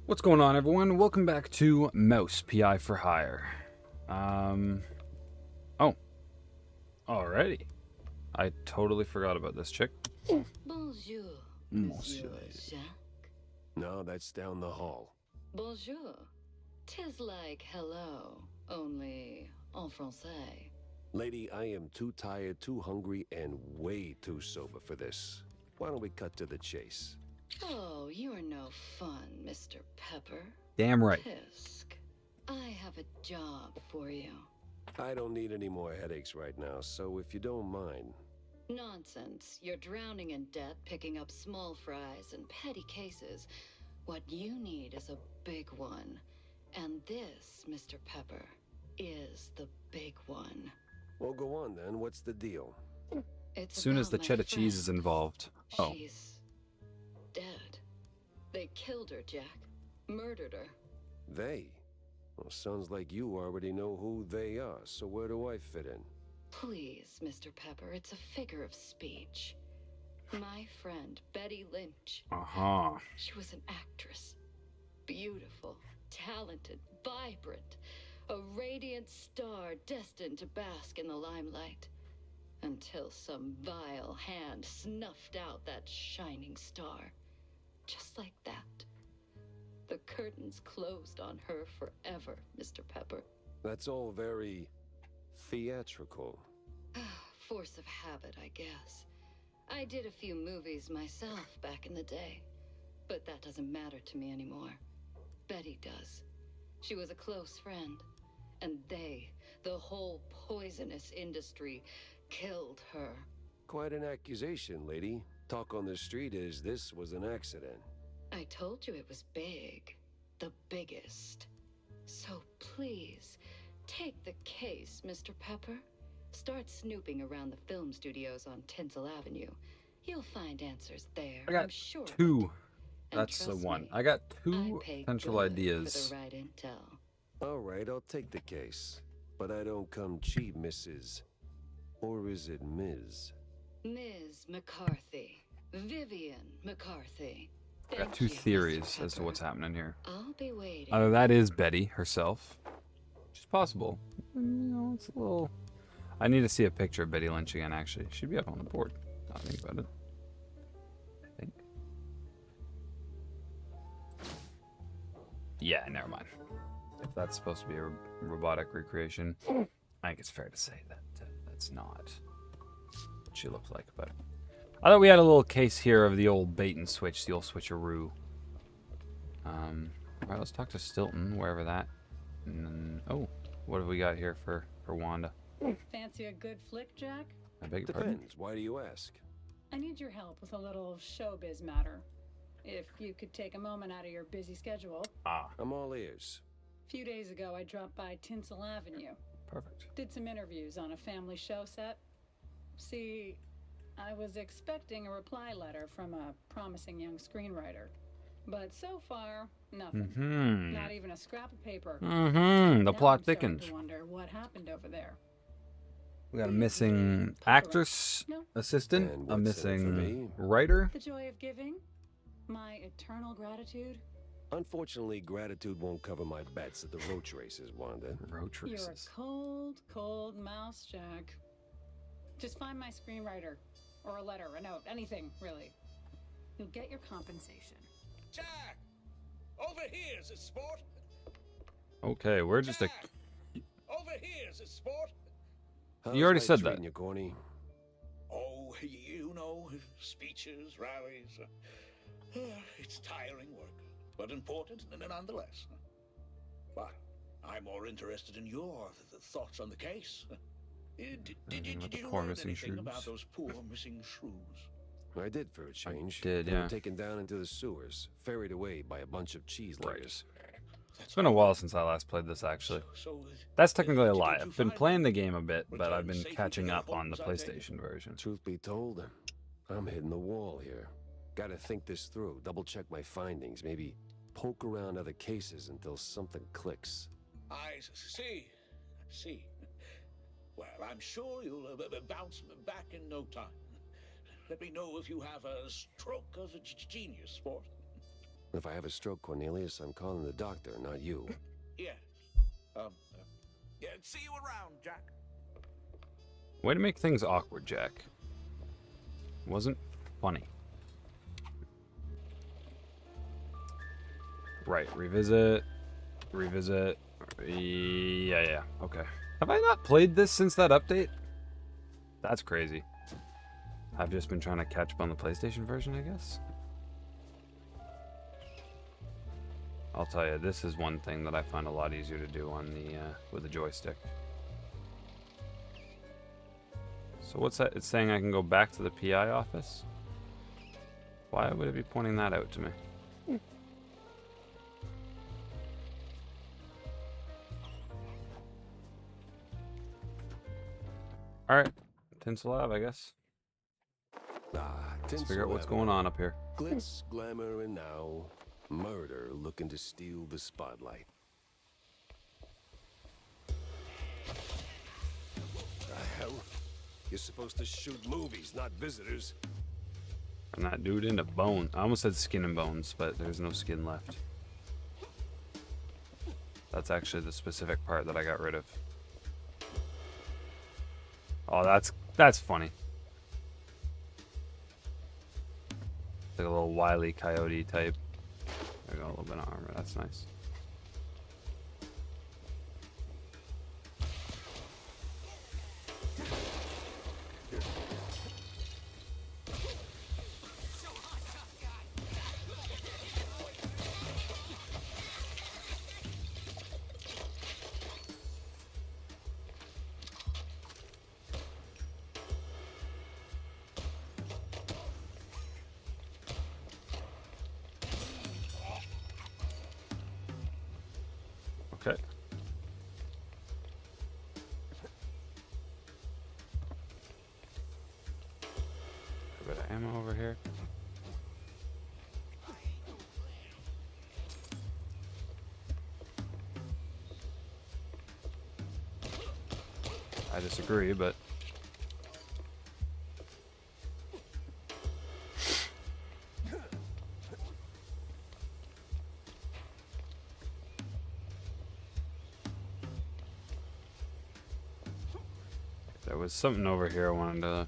What's going on, everyone? Welcome back to Mouse PI for Hire. Oh, alrighty. I totally forgot about this chick. Bonjour, Monsieur. Monsieur Jacques. No, that's down the hall. Bonjour. 'Tis like hello, only en français. Lady, I am too tired, too hungry, and way too sober for this. Why don't we cut to the chase? Oh, you're no fun, Mr. Pepper. Damn right. Tisk. I have a job for you. I don't need any more headaches right now, so if you don't mind. Nonsense. You're drowning in debt, picking up small fries and petty cases. What you need is a big one. And this, Mr. Pepper, is the big one. Well, go on then. What's the deal? It's As soon as about the my cheddar cheese is friend. involved. Oh, She's dead. They killed her, Jack. Murdered her. They? Well, sounds like you already know who they are, so where do I fit in? Please, Mr. Pepper, it's a figure of speech. My friend, Betty Lynch. uh-huh. She was an actress. Beautiful, talented, vibrant. A radiant star destined to bask in the limelight. Until some vile hand snuffed out that shining star. Just like that. The curtains closed on her forever, Mr. Pepper. That's all very theatrical. Force of habit, I guess. I did a few movies myself back in the day. But that doesn't matter to me anymore. Betty does. She was a close friend. And they, the whole poisonous industry, killed her. Quite an accusation, lady. Talk on the street is this was an accident. I told you it was big. The biggest. So please, take the case, Mr. Pepper. Start snooping around the film studios on Tinsel Avenue. You'll find answers there, I got I'm sure of it. two. And That's the trust one. me, I got I two pay potential good ideas. for the right intel. All right, I'll take the case. But I don't come cheap, Mrs. Or is it Ms.? Ms. McCarthy. Vivian McCarthy. I got Thank two you, Mr. theories as to Pepper. what's happening here. I'll be waiting. Either that is Betty herself, which is possible. It's a little... I need to see a picture of Betty Lynch again, actually. She'd be up on the board. Now I think about it. I think. Yeah, never mind. If that's supposed to be a robotic recreation, I think it's fair to say that that's not what she looks like. But I thought we had a little case here of the old bait and switch, the old switcheroo. All right, let's talk to Stilton, wherever that. And then, oh, what have we got here for Wanda? Fancy a good flick, Jack? I beg your pardon? Depends. Why do you ask? I need your help with a little showbiz matter. If you could take a moment out of your busy schedule. Ah, I'm all ears. A few days ago, I dropped by Tinsel Avenue. perfect. Did some interviews on a family show set. See, I was expecting a reply letter from a promising young screenwriter. But so far, nothing. Mm-hmm. Not even a scrap of paper. Mm-hmm. The Now plot I'm starting thickens. to wonder what happened over there. We got a missing actress No. assistant, And a what's in it for missing me? writer. The joy of giving? My eternal gratitude? Unfortunately, gratitude won't cover my bets at the roach races, Wanda. Road You're races. a cold, cold mouse, Jack. Just find my screenwriter. Or a letter, a note, anything, really. You'll get your compensation. Jack! Over here's a sport! Okay, we're just a. Jack! Over here's a sport! How's You already life said that. treating you, Corny? Oh, you know, speeches, rallies. It's tiring work, but important nonetheless. But I'm more interested in your thoughts on the case. Did Anything about the you poor learn missing anything shrews? about those poor missing shrews? I did for a change. did, They yeah. were taken down into the sewers, ferried away by a bunch of cheese layers. It's been a while since I last played this, actually. So, That's technically a lie. did you I've been find playing them? the game a bit, but I've been Returned safely catching to their up on the homes, I take it? PlayStation version. Truth be told, I'm hitting the wall here. Gotta think this through, double check my findings, maybe poke around other cases until something clicks. I see. Well, I'm sure you'll bounce back in no time. Let me know if you have a stroke of genius, sport. If I have a stroke, Cornelius, I'm calling the doctor, not you. Yeah. Yeah, see you around, Jack. Way to make things awkward, Jack. Wasn't funny. Right, revisit. Revisit. Yeah, okay. Have I not played this since that update? That's crazy. I've just been trying to catch up on the PlayStation version, I guess. I'll tell you, this is one thing that I find a lot easier to do on the with the joystick. So what's that? It's saying I can go back to the PI office? Why would it be pointing that out to me? Alright, Tinsel Ave, I guess. Let's figure out what's going on up here. Glitz, glamour, and now murder looking to steal the spotlight. The hell? You're supposed to shoot movies, not visitors. I'm not dude into bone. I almost said skin and bones, but there's no skin left. That's actually the specific part that I got rid of. Oh, that's funny. Like a little wily coyote type. There we go, a little bit of armor. That's nice. Okay. A bit of ammo over here. I disagree, but there was something over here I wanted to...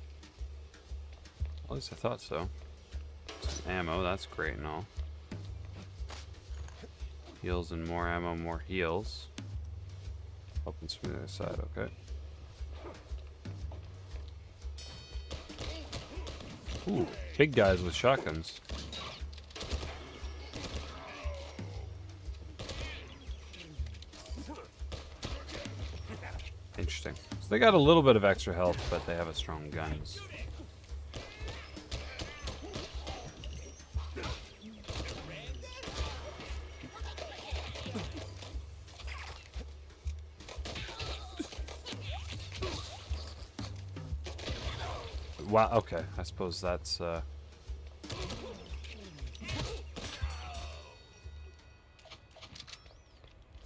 At least I thought so. Some ammo, that's great and all. Heals and more ammo, more heals. Opens from the other side, okay. Ooh, big guys with shotguns. Interesting. So they got a little bit of extra health, but they have a strong guns. Wow, okay. I suppose that's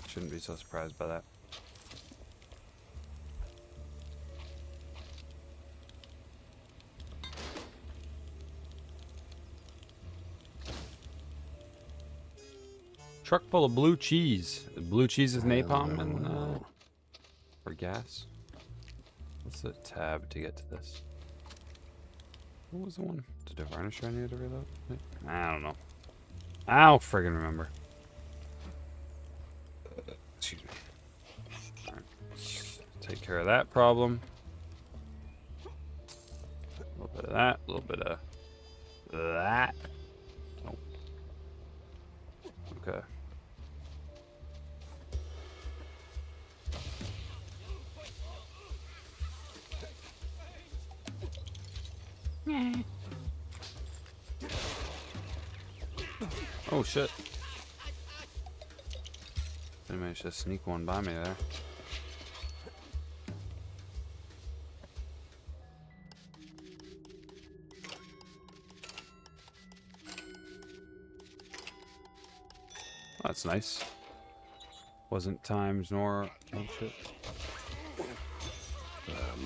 shouldn't be so surprised by that. Truck full of blue cheese. Blue cheese is napalm and or gas. What's the tab to get to this? What was the one? Did the varnisher I needed to reload? I don't know. I don't friggin' remember. Excuse me. Alright. Take care of that problem. A little bit of that. A little bit of that. Oh. Okay. Oh shit. They managed to sneak one by me there. That's nice. Wasn't times nor... Oh shit.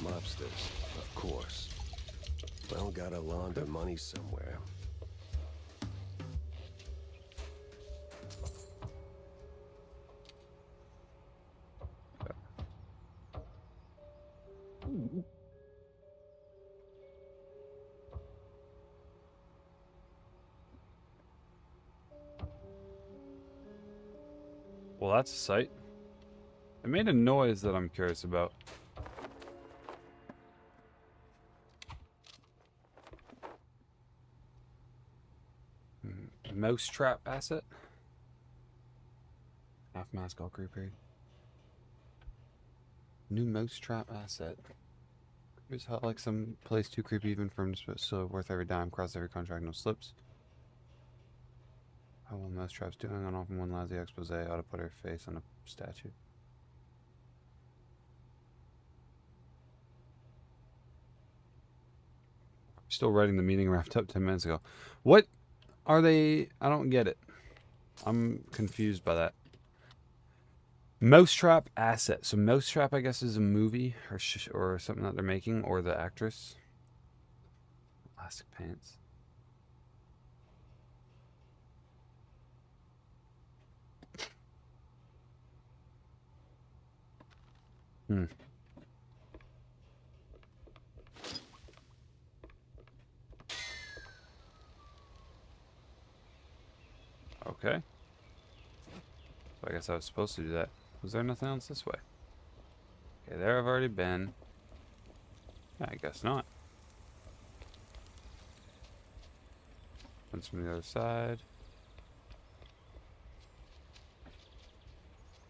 Mobsters, of course. Well, gotta launder money somewhere. Well, that's a sight. It made a noise that I'm curious about. Mousetrap asset. Half mask all creepy. New mousetrap asset. Here's how like some place too creepy even from so worth every dime. Cross every contract, no slips. How well mousetrap's doing on often one lousy expose ought to put her face on a statue. Still writing the meeting wrapped up 10 minutes ago. What are they? I don't get it. I'm confused by that. Mousetrap asset. So Mousetrap, I guess, is a movie or something that they're making, or the actress. Elastic pants. Okay. So I guess I was supposed to do that. Was there nothing else this way? Okay, there I've already been. Yeah, I guess not. One's from the other side.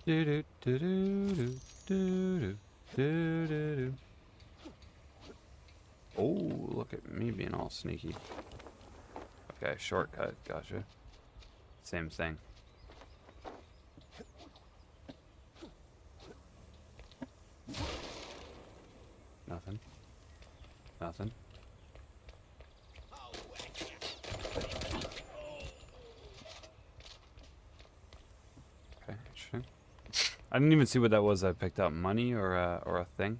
Do do do do do do do do do. Oh, look at me being all sneaky. Okay, shortcut. Gotcha. Same thing. Nothing. Nothing. Okay, interesting. I didn't even see what that was. I picked up money or a thing.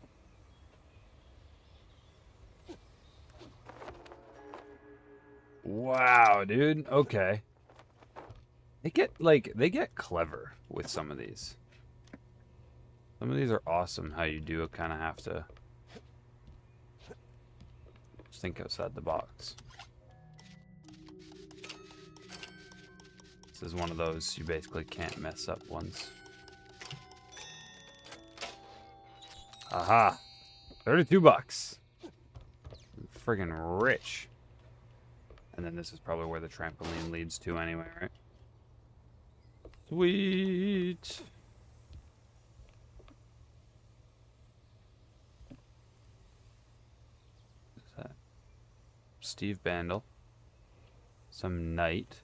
Wow, dude. Okay. They get clever with some of these. Some of these are awesome. How you do kind of have to just think outside the box. This is one of those you basically can't mess up ones. Aha! $32. I'm friggin' rich. And then this is probably where the trampoline leads to anyway, right? Sweet! What's that? Steve Bandel. Some knight.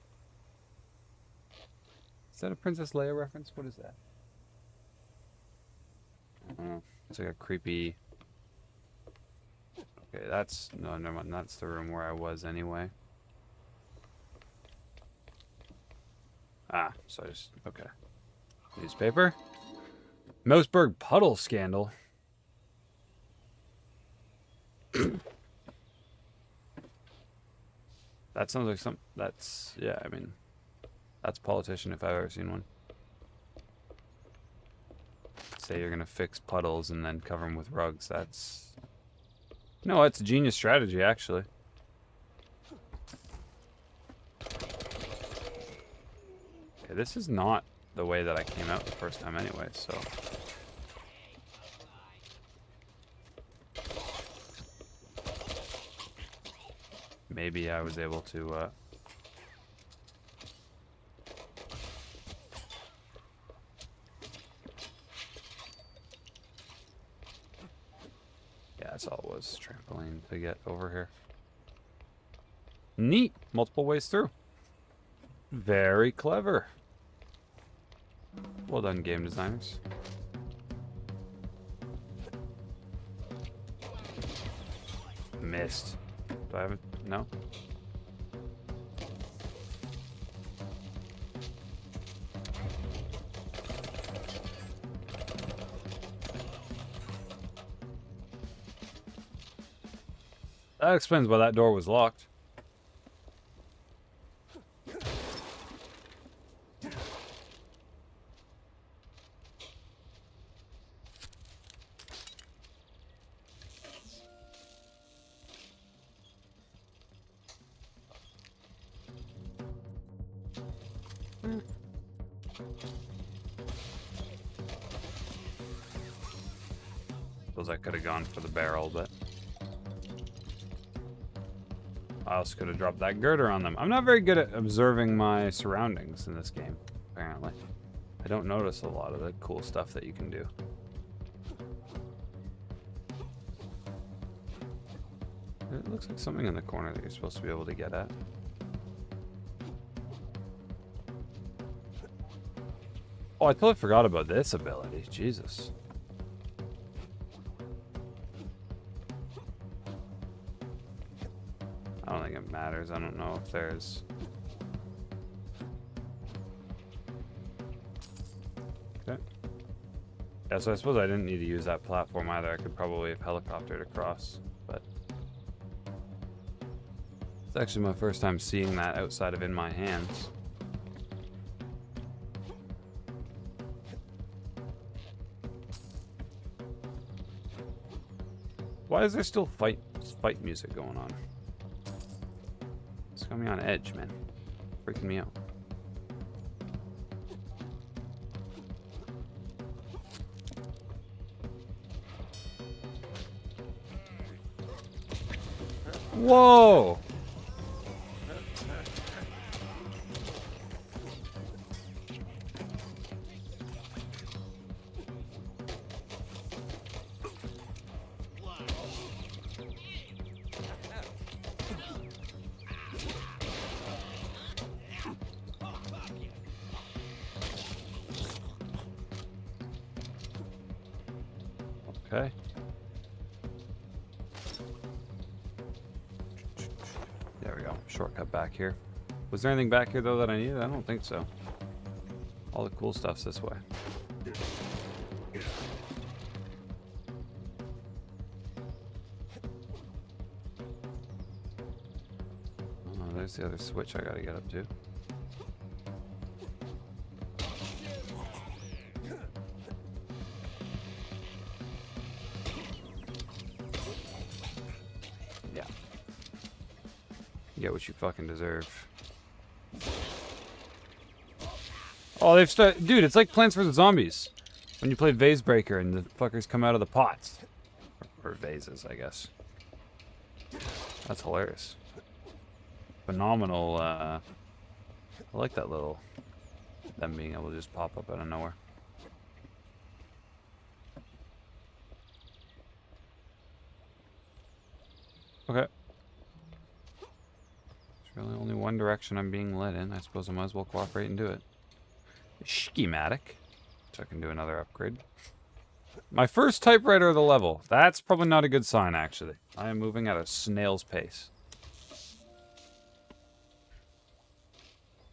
Is that a Princess Leia reference? What is that? I don't know. It's like a creepy... Okay, that's... No, never mind. That's the room where I was anyway. Ah, so I just... Okay. Newspaper. Moseburg puddle scandal. That sounds like some... That's... Yeah, I mean... That's politician if I've ever seen one. Say you're gonna fix puddles and then cover them with rugs. That's... No, it's a genius strategy, actually. Okay, this is not the way that I came out the first time anyway, so... Maybe I was able to, Yeah, that's all it was. Trampoline to get over here. Neat! Multiple ways through. Very clever. Well done, game designers. Missed. Do I have it? No? That explains why that door was locked. Suppose I could have gone for the barrel, but I also could have dropped that girder on them. I'm not very good at observing my surroundings in this game, apparently. I don't notice a lot of the cool stuff that you can do. It looks like something in the corner that you're supposed to be able to get at. Oh, I totally forgot about this ability. Jesus. I don't think it matters. I don't know if there's... Okay. Yeah, so I suppose I didn't need to use that platform either. I could probably have helicoptered across, but... It's actually my first time seeing that outside of in my hands. Why is there still fight music going on? It's got me on edge, man. Freaking me out. Whoa! Okay. There we go. Shortcut back here. Was there anything back here, though, that I needed? I don't think so. All the cool stuff's this way. Oh, there's the other switch I gotta get up to. Yeah. You get what you fucking deserve. Oh, they've started... Dude, it's like Plants vs. Zombies. When you played Vase Breaker and the fuckers come out of the pots. Or vases, I guess. That's hilarious. Phenomenal, I like that little... them being able to just pop up out of nowhere. Okay. There's really only one direction I'm being led in. I suppose I might as well cooperate and do it. Schematic. So I can do another upgrade. My first typewriter of the level. That's probably not a good sign, actually. I am moving at a snail's pace.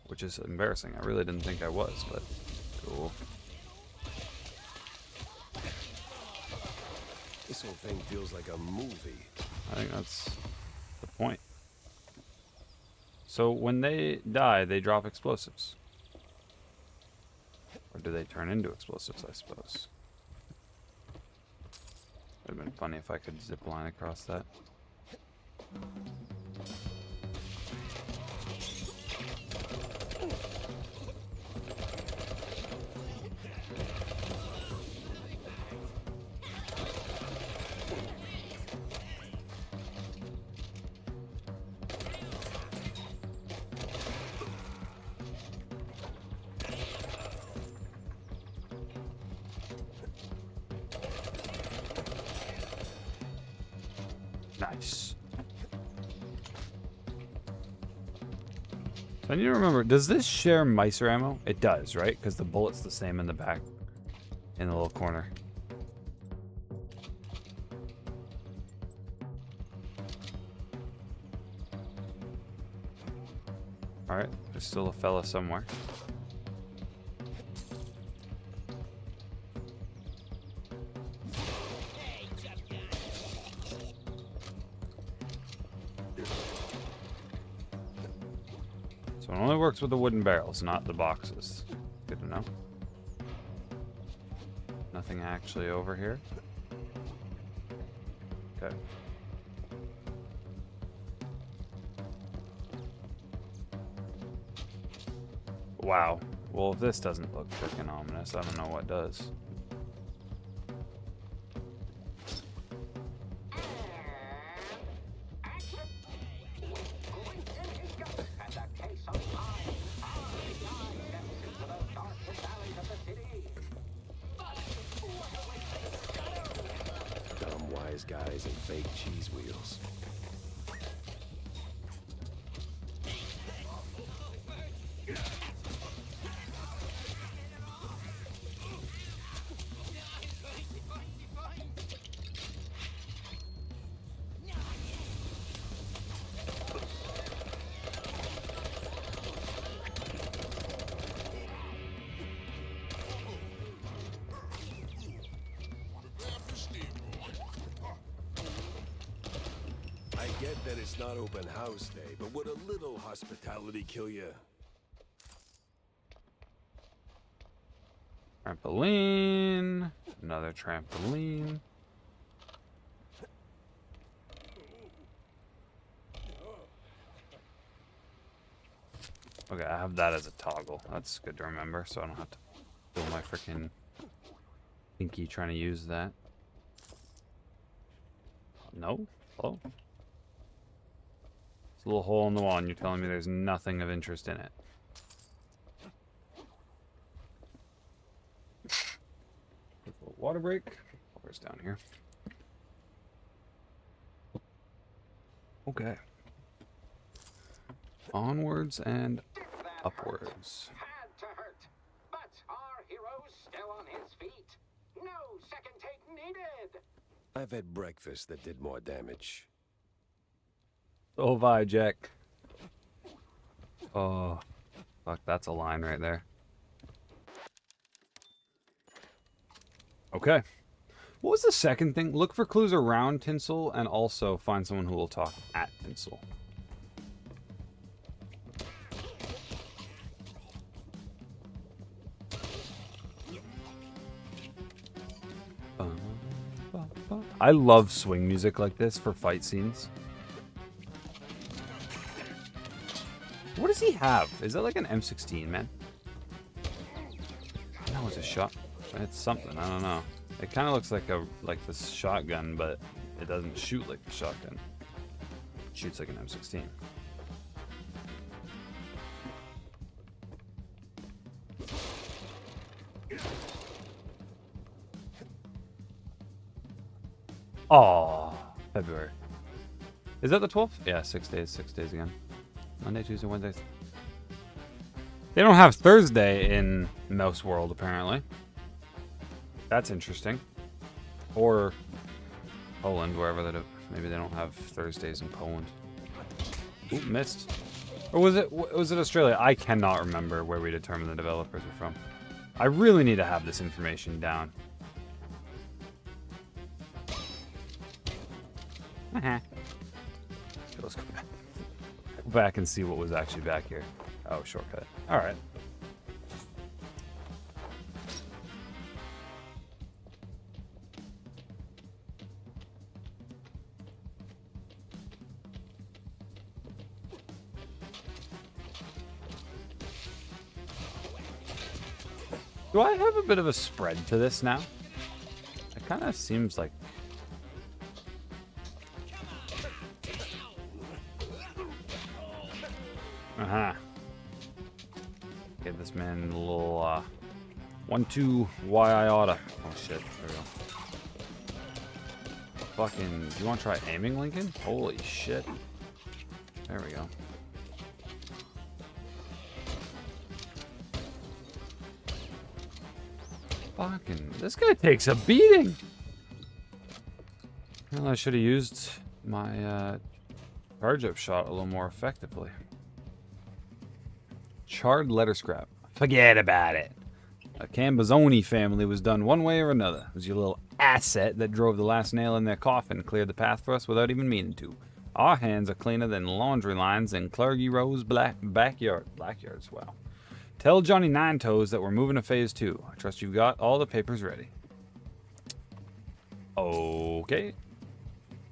Which is embarrassing. I really didn't think I was, but cool. This whole thing feels like a movie. I think that's the point. So when they die, they drop explosives. Or do they turn into explosives, I suppose? Would have been funny if I could zip line across that. Nice. So I need to remember, does this share micer ammo? It does, right? Because the bullet's the same in the back, in the little corner. Alright, there's still a fella somewhere. So it only works with the wooden barrels, not the boxes. Good to know. Nothing actually over here. Okay. Wow. Well, if this doesn't look freaking ominous, I don't know what does. Dumb wise guys and fake cheese wheels. I get that it's not open house day, but would a little hospitality kill you? Trampoline. Another trampoline. Okay, I have that as a toggle. That's good to remember, so I don't have to feel my freaking pinky trying to use that. No? Hello? It's a little hole in the wall, and you're telling me there's nothing of interest in it. Quick little water break. Water's down here. Okay. Onwards and upwards. Had to hurt, but our hero's still on his feet. No second take needed. I've had breakfast that did more damage. So have I, Jack. Oh, fuck, that's a line right there. Okay. What was the second thing? Look for clues around Tinsel and also find someone who will talk at Tinsel. I love swing music like this for fight scenes. What does he have? Is that like an M16, man? That was a shot. It's something. I don't know. It kind of looks like this shotgun, but it doesn't shoot like the shotgun. It shoots like an M16. Oh, February. Is that the 12th? Yeah, 6 days. 6 days again. Monday, Tuesday, Wednesday. They don't have Thursday in Mouse World, apparently. That's interesting. Or Poland, wherever they do. Maybe they don't have Thursdays in Poland. Ooh, missed. Or was it Australia? I cannot remember where we determined the developers were from. I really need to have this information down. Okay, let's go back. Go back and see what was actually back here. Oh, shortcut. All right. Do I have a bit of a spread to this now? It kind of seems like... Uh-huh. Give this man a little, 1-2 why I oughta. Oh shit, there we go. Fucking, do you want to try aiming, Lincoln? Holy shit. There we go. Fucking, this guy takes a beating. Well, I should have used my, charge up shot a little more effectively. Charred letter scrap. Forget about it. A Cambazzoni family was done one way or another. It was your little asset that drove the last nail in their coffin, cleared the path for us without even meaning to. Our hands are cleaner than laundry lines in Clergy Rose backyards. Wow. Tell Johnny Nine Toes that we're moving to phase 2. I trust you've got all the papers ready. Okay.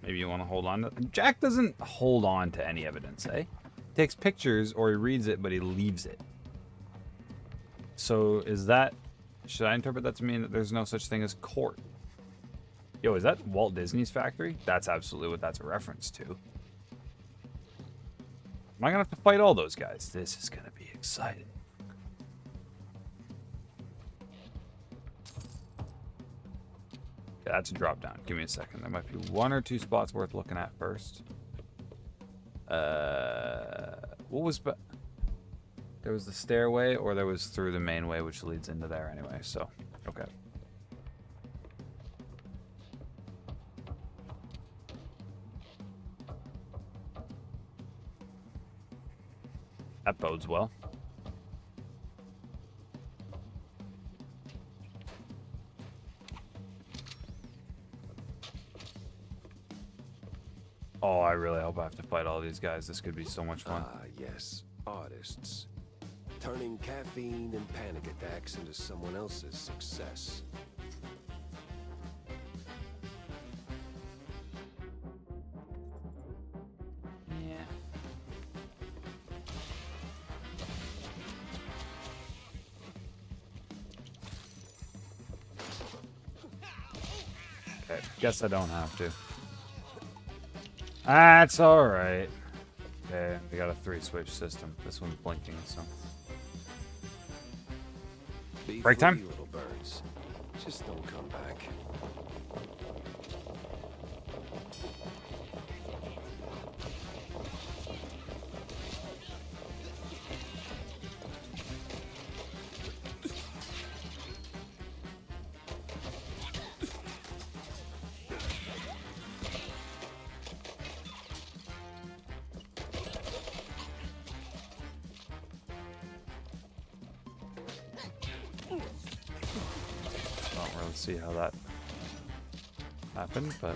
Maybe you want to hold on to... Jack doesn't hold on to any evidence, eh? He takes pictures or he reads it, but he leaves it. So is that... Should I interpret that to mean that there's no such thing as court? Yo, is that Walt Disney's factory? That's absolutely what that's a reference to. Am I gonna have to fight all those guys? This is gonna be exciting. Okay, that's a drop down. Give me a second. There might be 1 or 2 spots worth looking at first. What was... There was the stairway, or there was through the main way, which leads into there anyway, so... Okay. That bodes well. Oh, I really hope I have to fight all these guys. This could be so much fun. Ah, yes. Artists. Turning caffeine and panic attacks into someone else's success. Yeah. Okay, guess I don't have to. That's alright. Okay, we got a 3-switch system. This one's blinking, so... Be Break time? free, little birds. Just don't come back. Don't really see how that happened, but...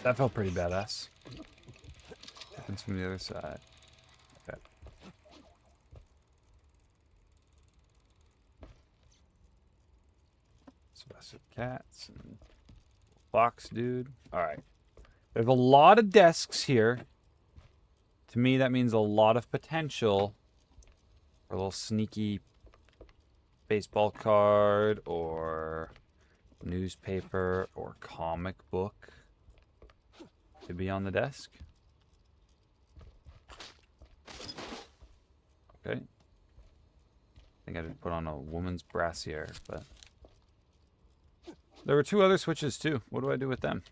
That felt pretty badass. Happens from the other side. Okay. Sylvester Cats and Fox dude. Alright. There's a lot of desks here. To me, that means a lot of potential for a little sneaky baseball card or newspaper or comic book to be on the desk. Okay. I think I did put on a woman's brassiere, but... There were 2 other switches, too. What do I do with them?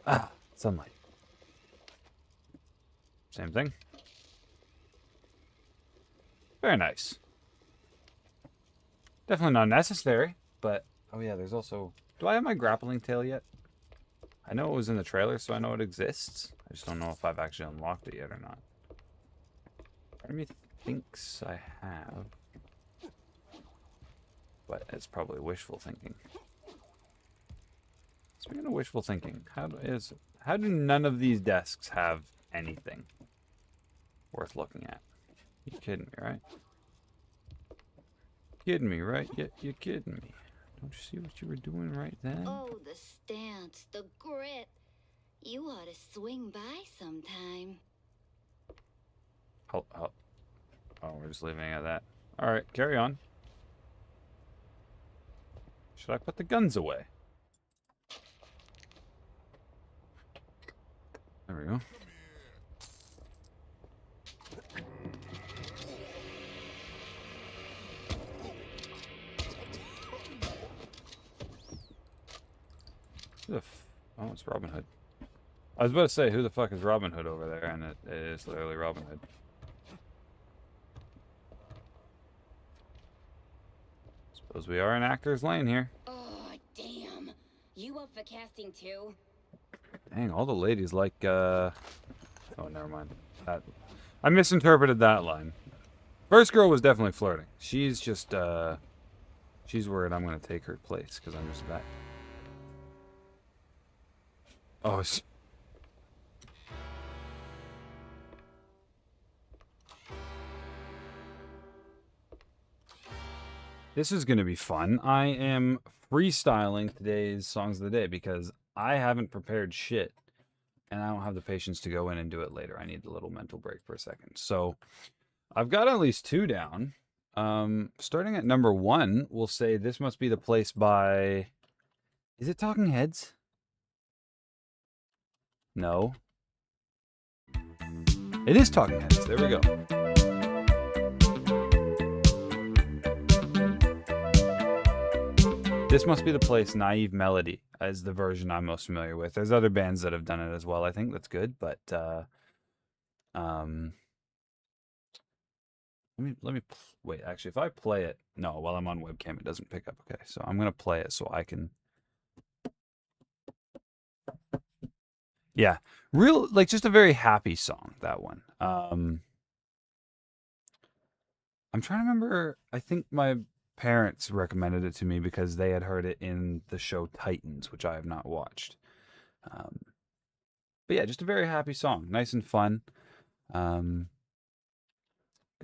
Ah, sunlight. Same thing. Very nice. Definitely not necessary, but... Oh yeah, there's also... Do I have my grappling tail yet? I know it was in the trailer, so I know it exists. I just don't know if I've actually unlocked it yet or not. Part of me thinks I have. But it's probably wishful thinking. Speaking of wishful thinking, how do none of these desks have anything worth looking at? You kidding me, right? Kidding me, right? Yeah, you're kidding me. Don't you see what you were doing right then? Oh, the stance, the grit. You ought to swing by sometime. Oh, we're just leaving it at that. Alright, carry on. Should I put the guns away? There we go. Oh, it's Robin Hood. I was about to say, who the fuck is Robin Hood over there? And it is literally Robin Hood. Suppose we are in Actor's Lane here. Oh, damn. You up for casting too? Dang, all the ladies like, Oh, never mind. I misinterpreted that line. First girl was definitely flirting. She's just, she's worried I'm gonna take her place, because I'm just that Oh, this is going to be fun. I am freestyling today's songs of the day because I haven't prepared shit and I don't have the patience to go in and do it later. I need a little mental break for a second. So I've got at least 2 down. Starting at number 1, we'll say This Must Be the Place by... Is it Talking Heads? No. It is Talking Heads. There we go. This Must Be the Place, Naive Melody is the version I'm most familiar with. There's other bands that have done it as well. I think that's good, but let me wait. Actually, if I play it, no, while I'm on webcam, it doesn't pick up. Okay, so I'm gonna play it so I can. Yeah, real like just a very happy song. That one. I'm trying to remember. I think my parents recommended it to me because they had heard it in the show Titans, which I have not watched. But yeah, just a very happy song, nice and fun. Good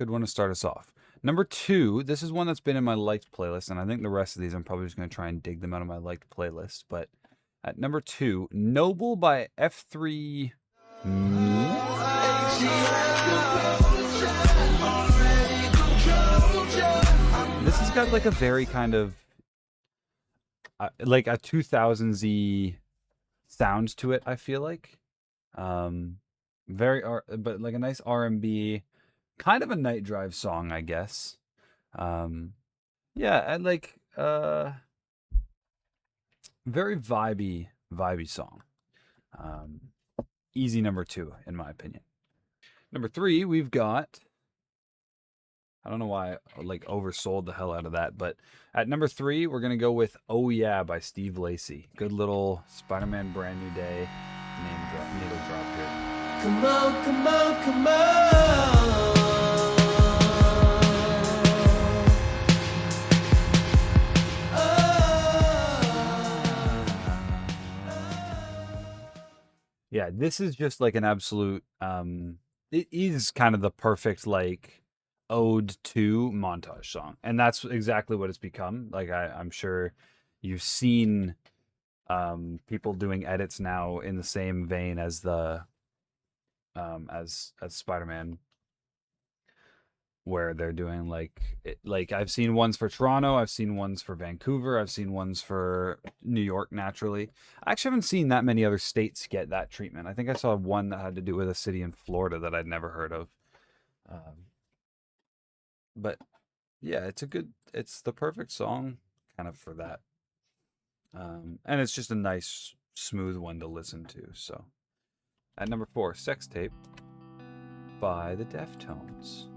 one to start us off. Number 2, this is one that's been in my liked playlist, and I think the rest of these I'm probably just going to try and dig them out of my liked playlist. But at number 2, Noble by F3. This has got like a very kind of like a 2000s-y sound to it, I feel like. But like a nice R&B, kind of a night drive song, I guess. Yeah, and like very vibey song. Easy number 2 in my opinion. Number 3, we've got, I don't know why I like oversold the hell out of that, but at number 3, we're gonna go with "Oh Yeah" by Steve Lacy. Good little Spider-Man Brand New Day needle drop here. Come on, come on, come on. Yeah, this is just like an absolute it is kind of the perfect like ode to montage song. And that's exactly what it's become. Like I'm sure you've seen people doing edits now in the same vein as the as Spider-Man, where they're doing like I've seen ones for Toronto, I've seen ones for Vancouver, I've seen ones for New York naturally. I actually haven't seen that many other states get that treatment. I think I saw one that had to do with a city in Florida that I'd never heard of. But yeah, it's the perfect song kind of for that. And it's just a nice, smooth one to listen to. So at number 4, Sex Tape by the Deftones.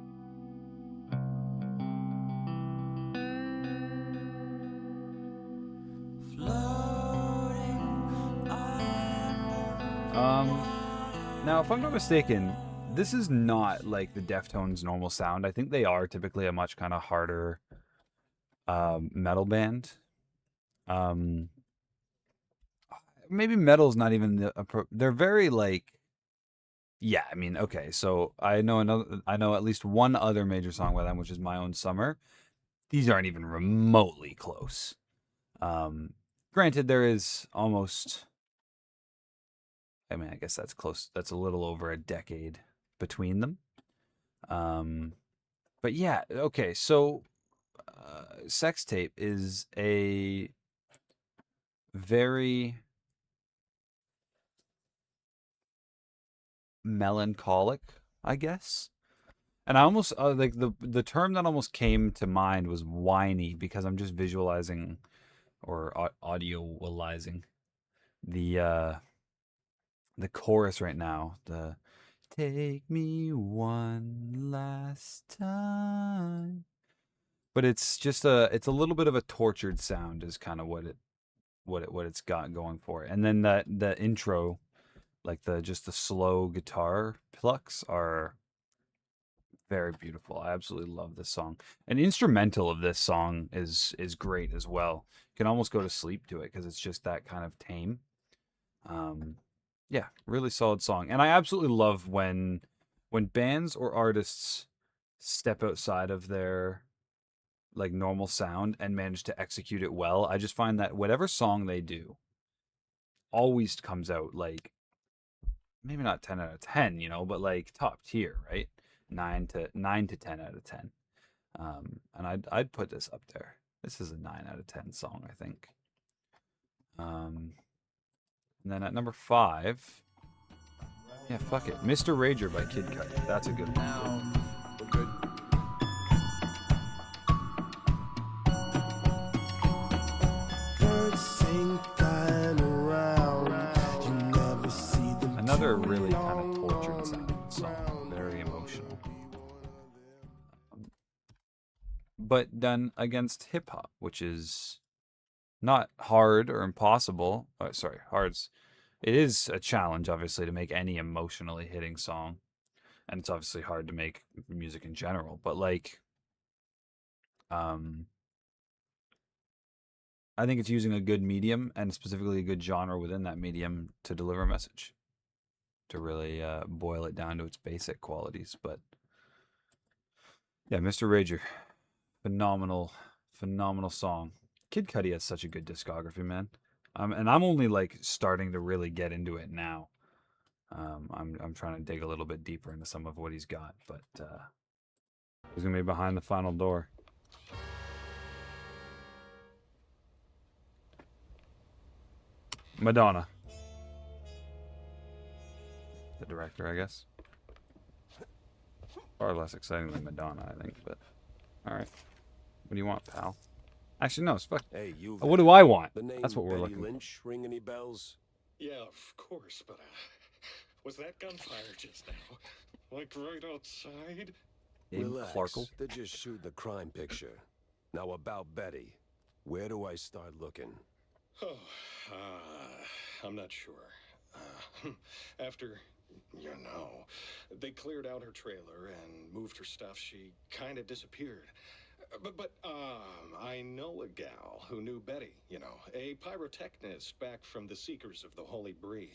Now, if I'm not mistaken, this is not like the Deftones' normal sound. I think they are typically a much kind of harder metal band. Maybe metal's not even they're very like, yeah, I mean, okay, so I know at least one other major song by them, which is My Own Summer. These aren't even remotely close. Granted, there is almost, I mean, I guess that's close. That's a little over a decade between them. But yeah, okay, so Sex Tape is a very melancholic, I guess. And I almost like the term that almost came to mind was whiny, because I'm just visualizing or audioalizing the chorus right now. The "Take me one last time." But it's just it's a little bit of a tortured sound is kind of what it's got going for it. And then the intro, like the slow guitar plucks are very beautiful. I absolutely love this song. An instrumental of this song is great as well. You can almost go to sleep to it because it's just that kind of tame. Yeah, really solid song. And I absolutely love when bands or artists step outside of their like normal sound and manage to execute it well. I just find that whatever song they do always comes out like maybe not 10 out of 10, but like top tier, right? 9 to 10 out of 10. And I'd put this up there. This is a 9 out of 10 song, I think. And then at number 5, yeah, fuck it. Mr. Rager by Kid Cudi. That's a good one. Now, We're good. birds sing flying around. You never see them. Another really kind of tortured sounding song. Very emotional. But done against hip hop, which is not hard or impossible. Oh, sorry, it is a challenge, obviously, to make any emotionally hitting song. And it's obviously hard to make music in general. But like, I think it's using a good medium and specifically a good genre within that medium to deliver a message. To really boil it down to its basic qualities. But yeah, Mr. Rager. Phenomenal song. Kid Cudi has such a good discography, man. And I'm only like starting to really get into it now. I'm trying to dig a little bit deeper into some of what he's got, but he's gonna be behind the final door. Madonna, the director, I guess. Far less exciting than Madonna, I think. But all right, what do you want, pal? Actually, no, it's fuck. Hey, you. What do I want? The name That's what we're Betty looking for. Lynch ring any bells? Yeah, of course, but was that gunfire just now? Like right outside? Abe Relax. Clarkle. They're just shooting a crime picture. Now about Betty. Where do I start looking? Oh, I'm not sure. After, they cleared out her trailer and moved her stuff, she kind of disappeared. But I know a gal who knew Betty, a pyrotechnist back from the Seekers of the Holy Bree.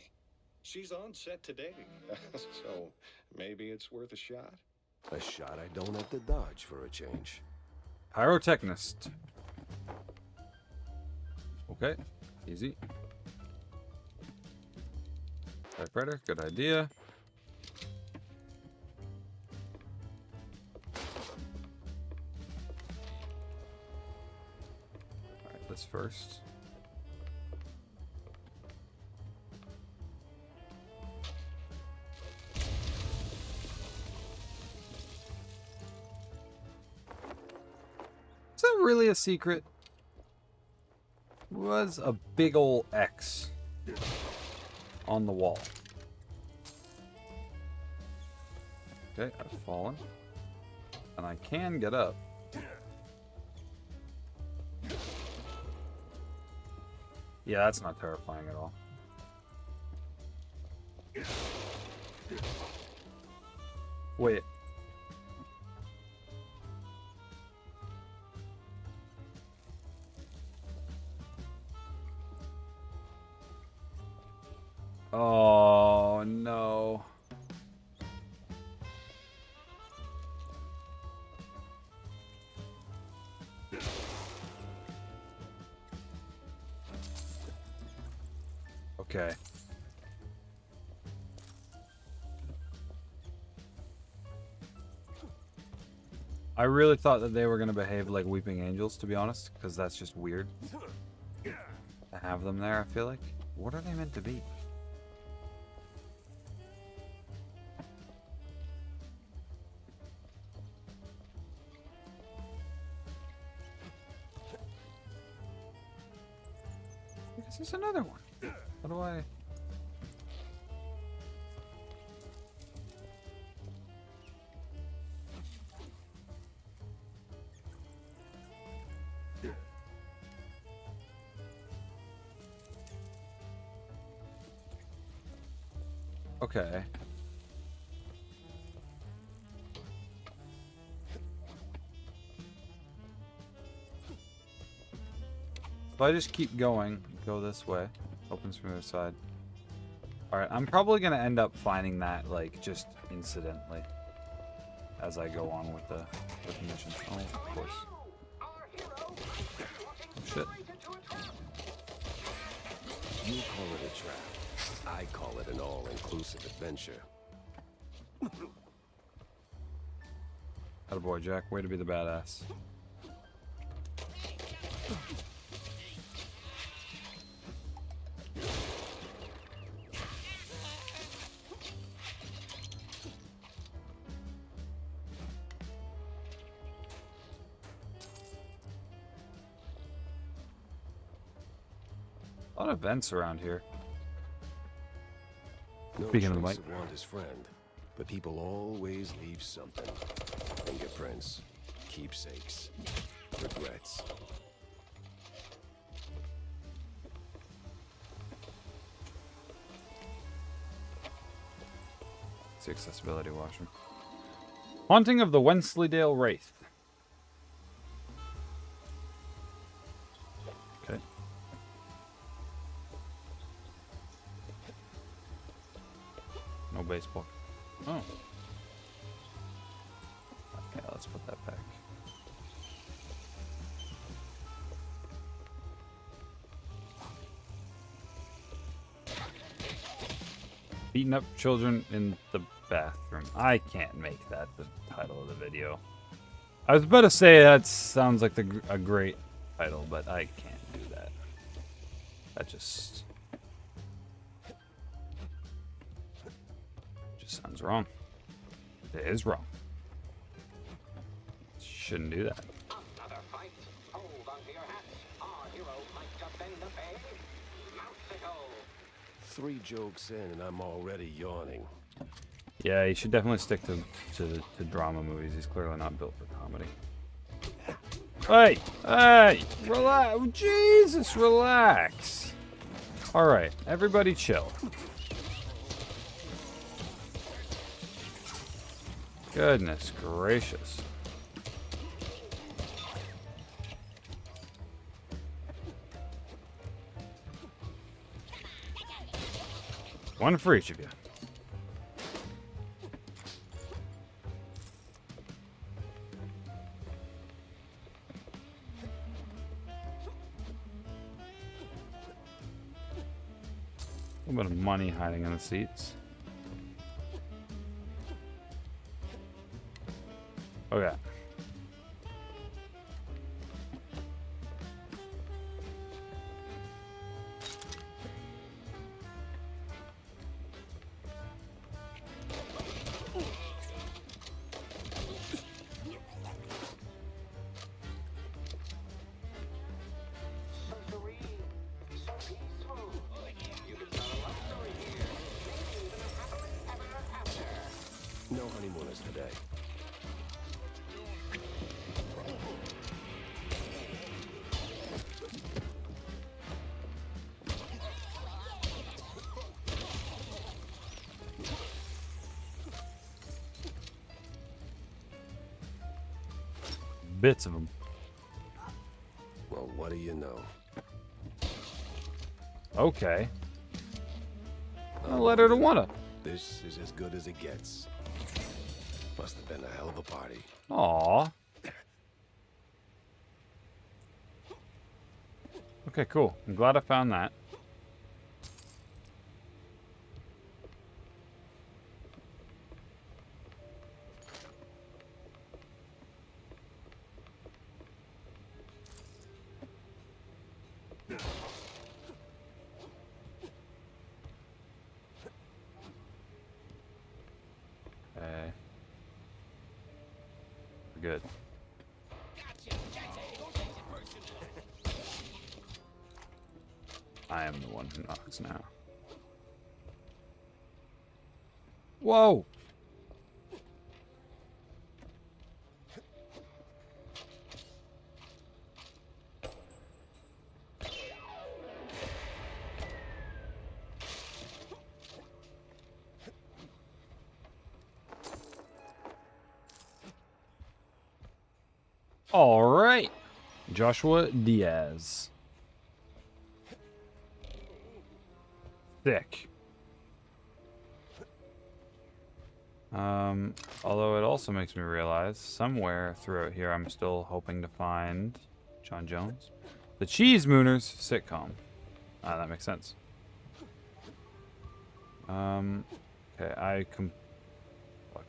She's on set today, so maybe it's worth a shot. A shot I don't have to dodge for a change. Pyrotechnist. Okay, easy. Typewriter, good idea. Alright, this first. Is that really a secret? Was a big ol' X on the wall. Okay, I've fallen. And I can get up. Yeah, that's not terrifying at all. Wait. Oh, no. Okay. I really thought that they were going to behave like weeping angels, to be honest, because that's just weird to have them there, I feel like. What are they meant to be? This is another one. How do I... Okay. If I just keep going, go this way, opens from the other side. Alright, I'm probably going to end up finding that, like, just incidentally. As I go on with the mission. Oh, of course. Oh, shit. You call it a trap. I call it an all-inclusive adventure. Attaboy, Jack. Way to be the badass. A lot of vents around here. No Speaking of the trace mic. of Wanda's friend, but people always leave something. Fingerprints, keepsakes, regrets. It's the accessibility washer. Haunting of the Wensleydale Wraith. Okay. No baseball. Oh. Okay, let's put that back. Beating up children in the bathroom. I can't make that the title of the video. I was about to say that sounds like a great title, but I can't do that. That just sounds wrong. It is wrong. Shouldn't do that. Another fight. Hold onto your hats. Our hero might just end the bay. Mouseicle. 3 jokes in and I'm already yawning. Yeah, he should definitely stick to drama movies. He's clearly not built for comedy. Hey! Hey! Relax! Jesus, relax! Alright, everybody chill. Goodness gracious. One for each of you. A little bit of money hiding in the seats. Okay. So serene, so peaceful. You can start a love story here. Maybe even a happily ever after. No honeymooners today. Bits of them. Well, what do you know? Okay. A letter to Wanda. This is as good as it gets. Must have been a hell of a party. Aww. Okay, cool. I'm glad I found that. Okay. We're good. I am the one who knocks now. Whoa! All right, Joshua Diaz. Thick. Although it also makes me realize somewhere throughout here I'm still hoping to find John Jones. The Cheese Mooners sitcom. Ah, that makes sense. Okay, I could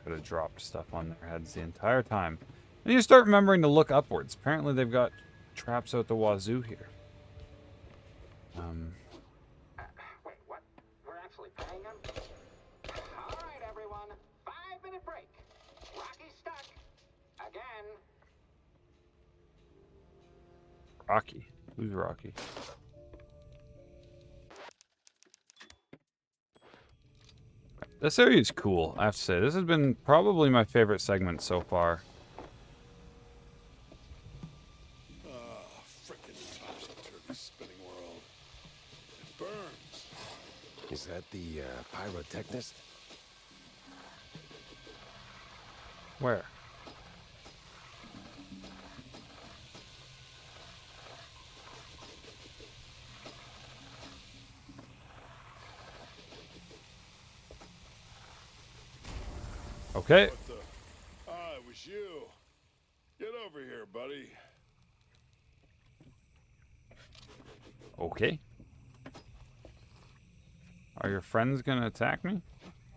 have dropped stuff on their heads the entire time. And you start remembering to look upwards. Apparently they've got traps out the wazoo here. Wait, what? We're actually paying him? All right, everyone. 5-minute break. Rocky's stuck. Again. Rocky. Who's Rocky? This area is cool, I have to say. This has been probably my favorite segment so far. Frickin' topsy-turvy spinning world. It burns. Is that the pyrotechnist? Where? Okay. What the? Ah, it was you. Get over here, buddy. Okay. Are your friends gonna attack me?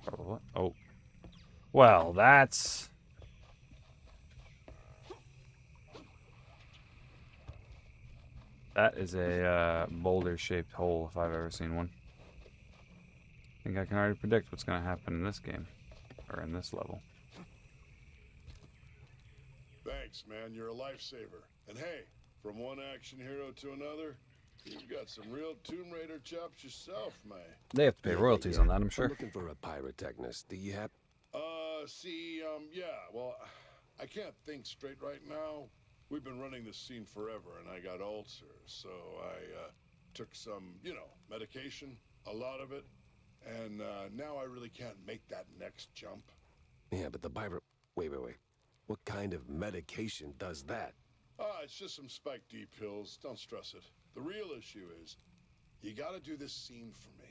Or what? Oh. Well, that's... That is a boulder-shaped hole if I've ever seen one. I think I can already predict what's gonna happen in this game. Or in this level. Thanks, man. You're a lifesaver. And hey, from one action hero to another, you've got some real Tomb Raider chops yourself, man. They have to pay royalties on that, I'm sure. I'm looking for a pyrotechnist. Do you have... Yeah, well, I can't think straight right now. We've been running this scene forever, and I got ulcers, so I took some, medication, a lot of it, and now I really can't make that next jump. Yeah, but the pyro... Wait. What kind of medication does that? It's just some Spike D pills. Don't stress it. The real issue is, you gotta do this scene for me.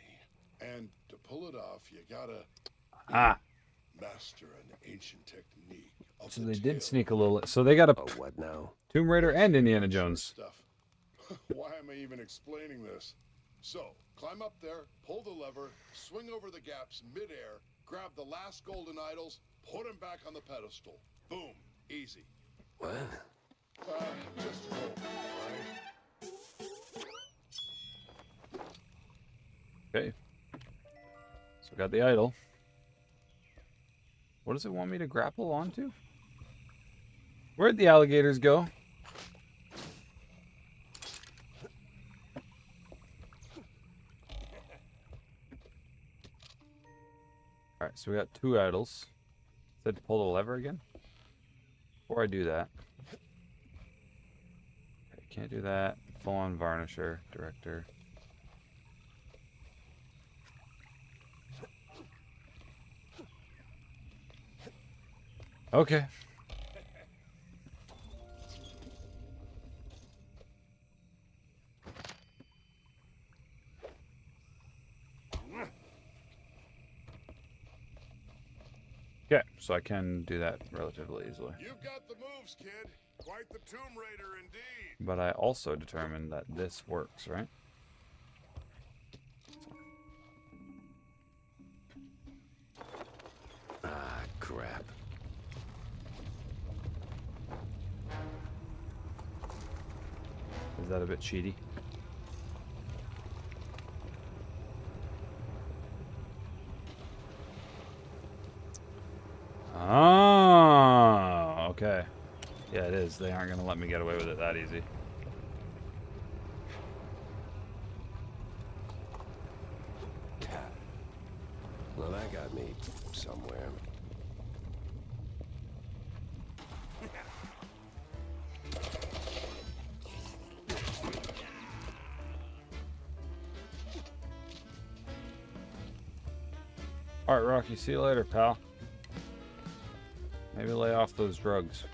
And to pull it off, you gotta master an ancient technique. So they did sneak a little... So they got a... Oh, what now? Tomb Raider and Indiana Jones. Stuff. Why am I even explaining this? So, climb up there, pull the lever, swing over the gaps midair, grab the last golden idols, put them back on the pedestal. Boom. Easy. What? Just roll, right? Okay. So we got the idol. What does it want me to grapple onto? Where'd the alligators go? Alright, so we got 2 idols. Said to pull the lever again? Before I do that. Okay, can't do that. Full on varnisher, director. Okay. Okay, so I can do that relatively easily. You've got the moves, kid. Quite the Tomb Raider indeed. But I also determined that this works, right? Ah, crap. Is that a bit cheaty? Oh, okay. Yeah, it is. They aren't going to let me get away with it that easy. Well, that got me somewhere. All right, Rocky. See you later, pal. Maybe lay off those drugs.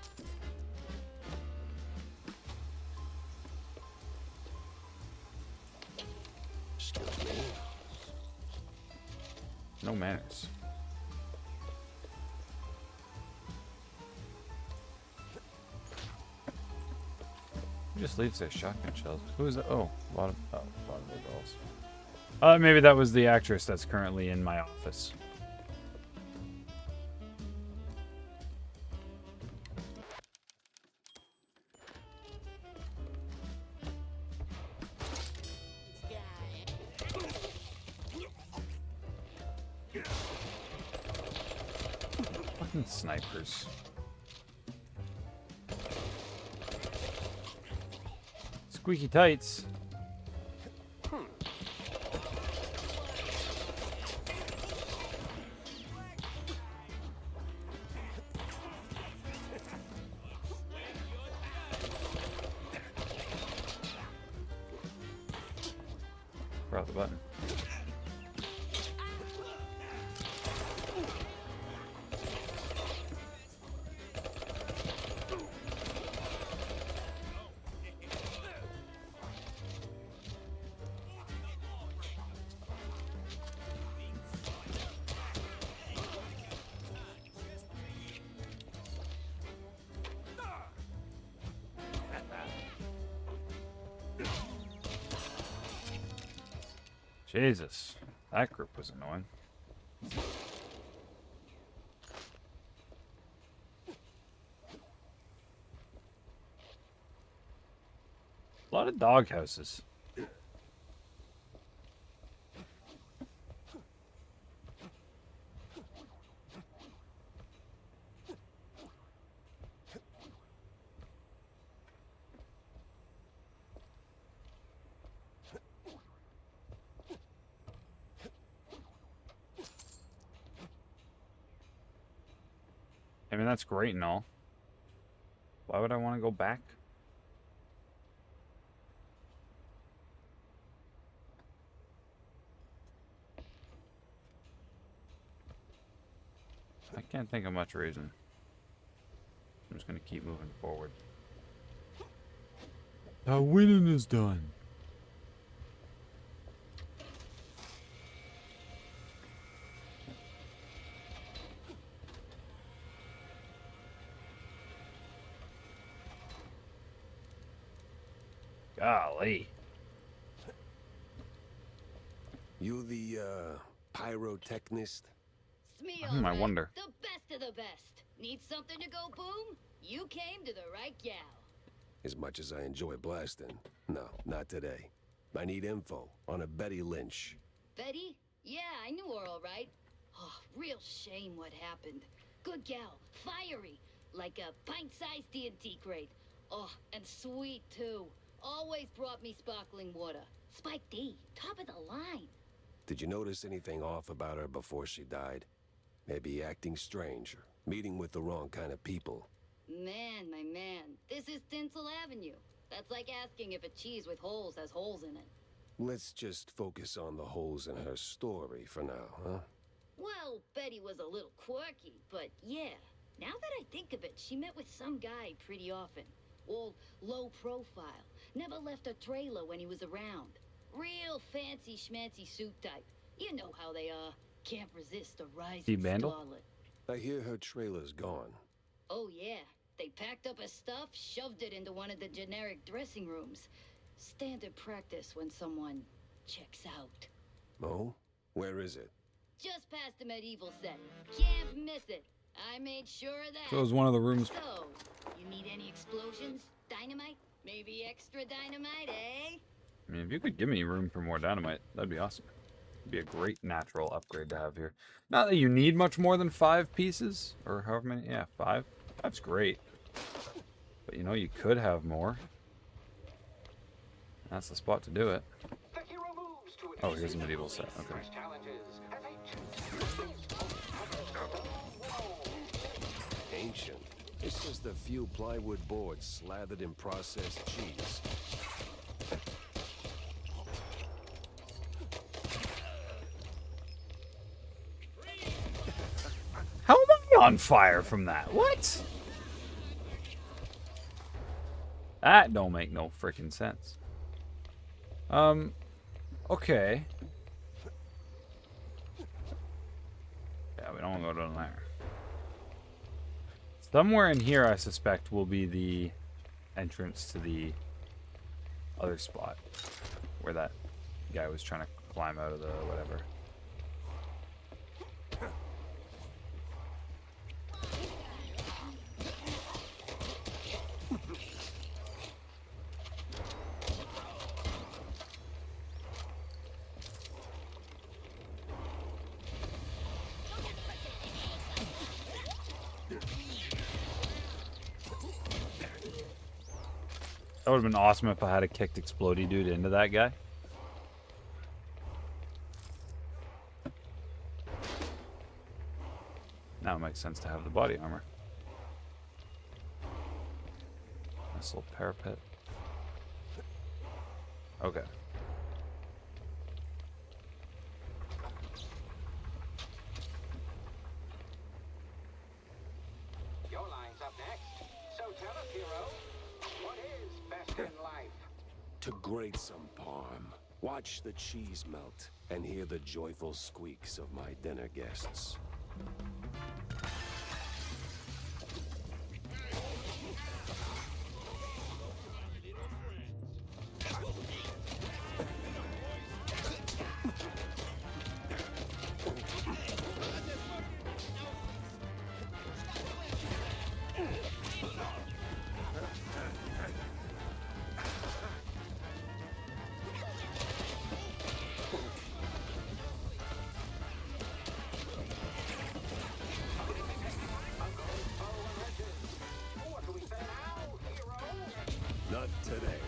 Excuse me. No manners. Just leaves their shotgun shells. Who is it? Oh, bottom. Oh, bottom of the dolls. Maybe that was the actress that's currently in my office. Fucking snipers. Squeaky tights. Press the button. Jesus, that group was annoying. A lot of dog houses. I mean, that's great and all. Why would I want to go back? I can't think of much reason. I'm just going to keep moving forward. The winning is done. Golly. You the, pyrotechnist? Smee, I alright. wonder. The best of the best. Need something to go boom? You came to the right gal. As much as I enjoy blasting. No, not today. I need info on a Betty Lynch. Betty? Yeah, I knew her all right. Oh, real shame what happened. Good gal, fiery, like a pint-sized TNT crate. Oh, and sweet too. Always brought me sparkling water. Spike D, top of the line. Did you notice anything off about her before she died? Maybe acting strange or meeting with the wrong kind of people. Man, my man, this is Tinsel Avenue. That's like asking if a cheese with holes has holes in it. Let's just focus on the holes in her story for now, huh? Well, Betty was a little quirky, but yeah. Now that I think of it, she met with some guy pretty often. All low profile. Never left a trailer when he was around. Real fancy schmancy suit type. You know how they are. Can't resist a rising Vandal? starlet. I hear her trailer's gone. Oh yeah. They packed up her stuff, shoved it into one of the generic dressing rooms. Standard practice when someone checks out. Oh? Where is it? Just past the medieval set. Can't miss it. I made sure of that. So it was one of the rooms. So, you need any explosions? Dynamite? Maybe extra dynamite, eh? I mean, if you could give me room for more dynamite, that'd be awesome. It'd be a great natural upgrade to have here. Not that you need much more than 5 pieces, or however many. Yeah, 5. That's great. But you know, you could have more. That's the spot to do it. The hero moves to Oh, here's a medieval set. Okay. Ancient. It's just a few plywood boards slathered in processed cheese. How am I on fire from that? What? That don't make no freaking sense. Okay. Yeah, we don't want to go down there. Somewhere in here, I suspect, will be the entrance to the other spot where that guy was trying to climb out of the whatever. That would have been awesome if I had a kicked explodey dude into that guy. Now it makes sense to have the body armor. Nice little parapet. Okay. Your line's up next. So tell us, hero, what is best in life? To grate some parm, watch the cheese melt, and hear the joyful squeaks of my dinner guests. What do we say now, hero? Not today.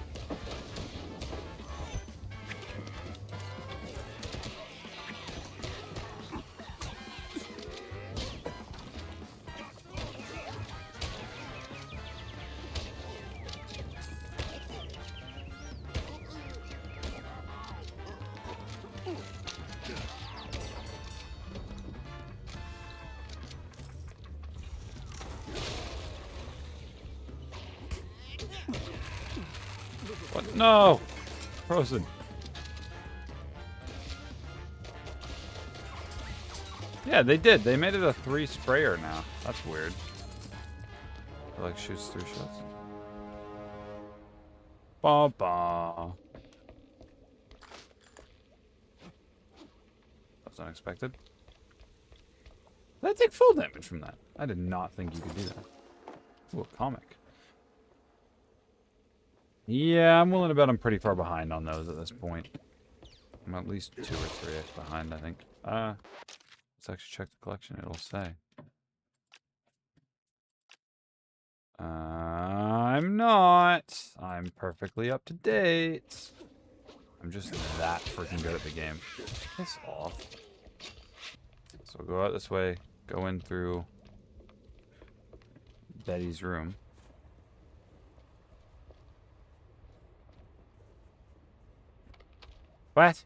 What? No! Frozen. Yeah, they did. They made it a 3 sprayer now. That's weird. It like shoots 3 shots. Ba ba. That's unexpected. Did I take full damage from that? I did not think you could do that. Ooh, a comic. Yeah, I'm willing to bet I'm pretty far behind on those at this point. I'm at least 2 or 3x behind, I think. Let's actually check the collection. It'll say. I'm not. I'm perfectly up to date. I'm just that freaking good at the game. Piss off. So we'll go out this way. Go in through Betty's room. What?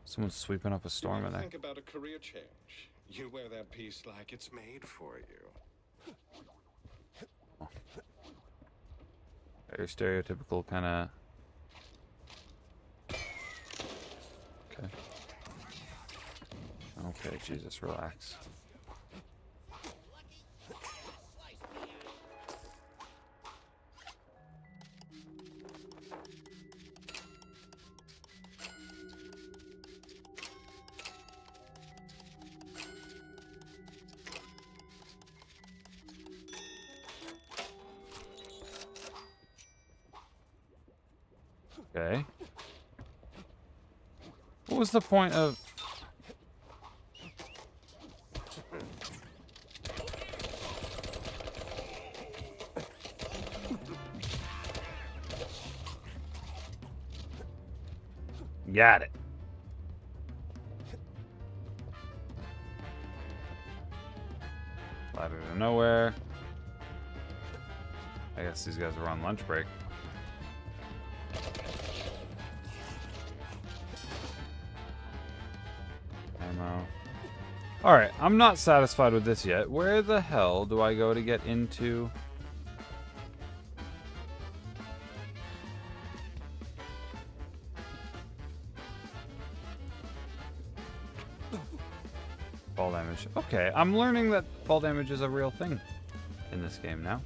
Someone's sweeping up a storm in there. Think about a career change. You wear that piece like it's made for you. Very stereotypical kind of. Okay. Okay, Jesus, relax. Okay. What was the point of... Got it. Ladder to nowhere. I guess these guys were on lunch break. Ammo. Alright, I'm not satisfied with this yet. Where the hell do I go to get into... Fall damage. Okay, I'm learning that fall damage is a real thing in this game now.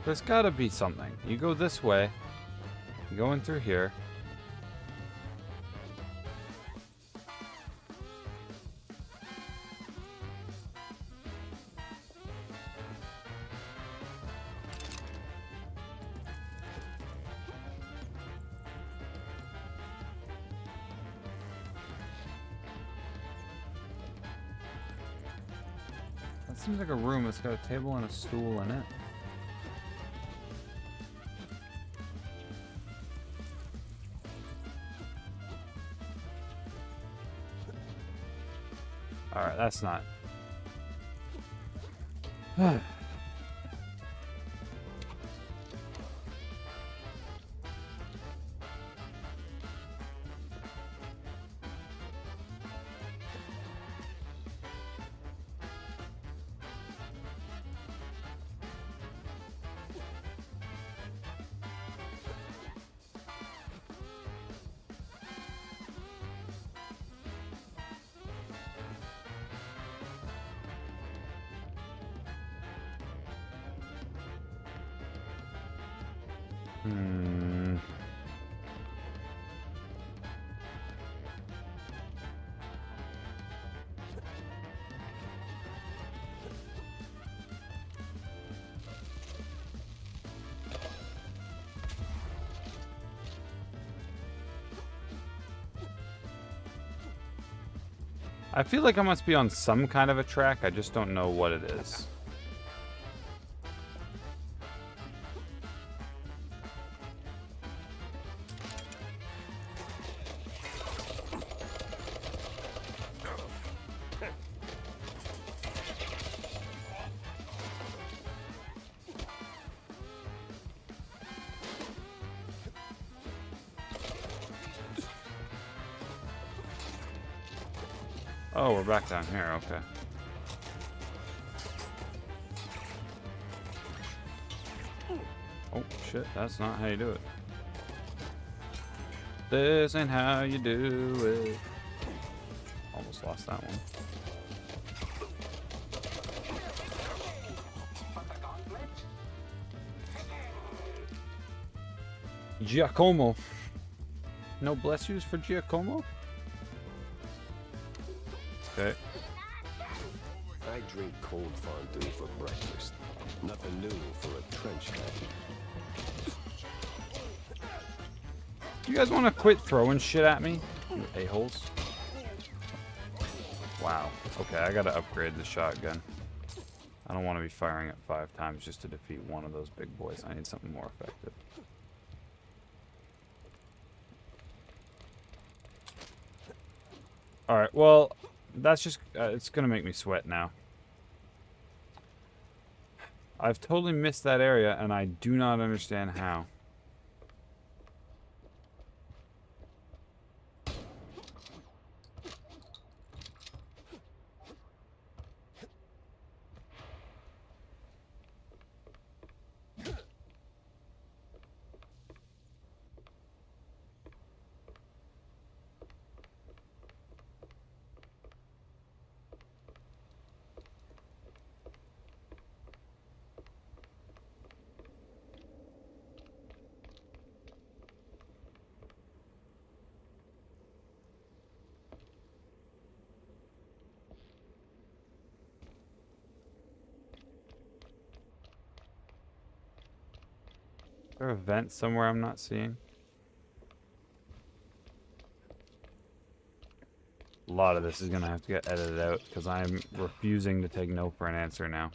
There's gotta be something. You go this way. You go in through here. That seems like a room that's got a table and a stool in it. Alright, that's not. I feel like I must be on some kind of a track. I just don't know what it is. Oh, we're back down here, okay. Oh, shit, that's not how you do it. This ain't how you do it. Almost lost that one. Giacomo. No bless yous for Giacomo? Okay. I drink cold fondue for breakfast. Nothing new for a trench hat. You guys want to quit throwing shit at me? You a-holes. Wow. Okay, I gotta upgrade the shotgun. I don't want to be firing it 5 times just to defeat one of those big boys. I need something more effective. Alright, well, that's just, it's gonna make me sweat now. I've totally missed that area, and I do not understand how. Is there a vent somewhere I'm not seeing? A lot of this is gonna have to get edited out because I'm refusing to take no for an answer now.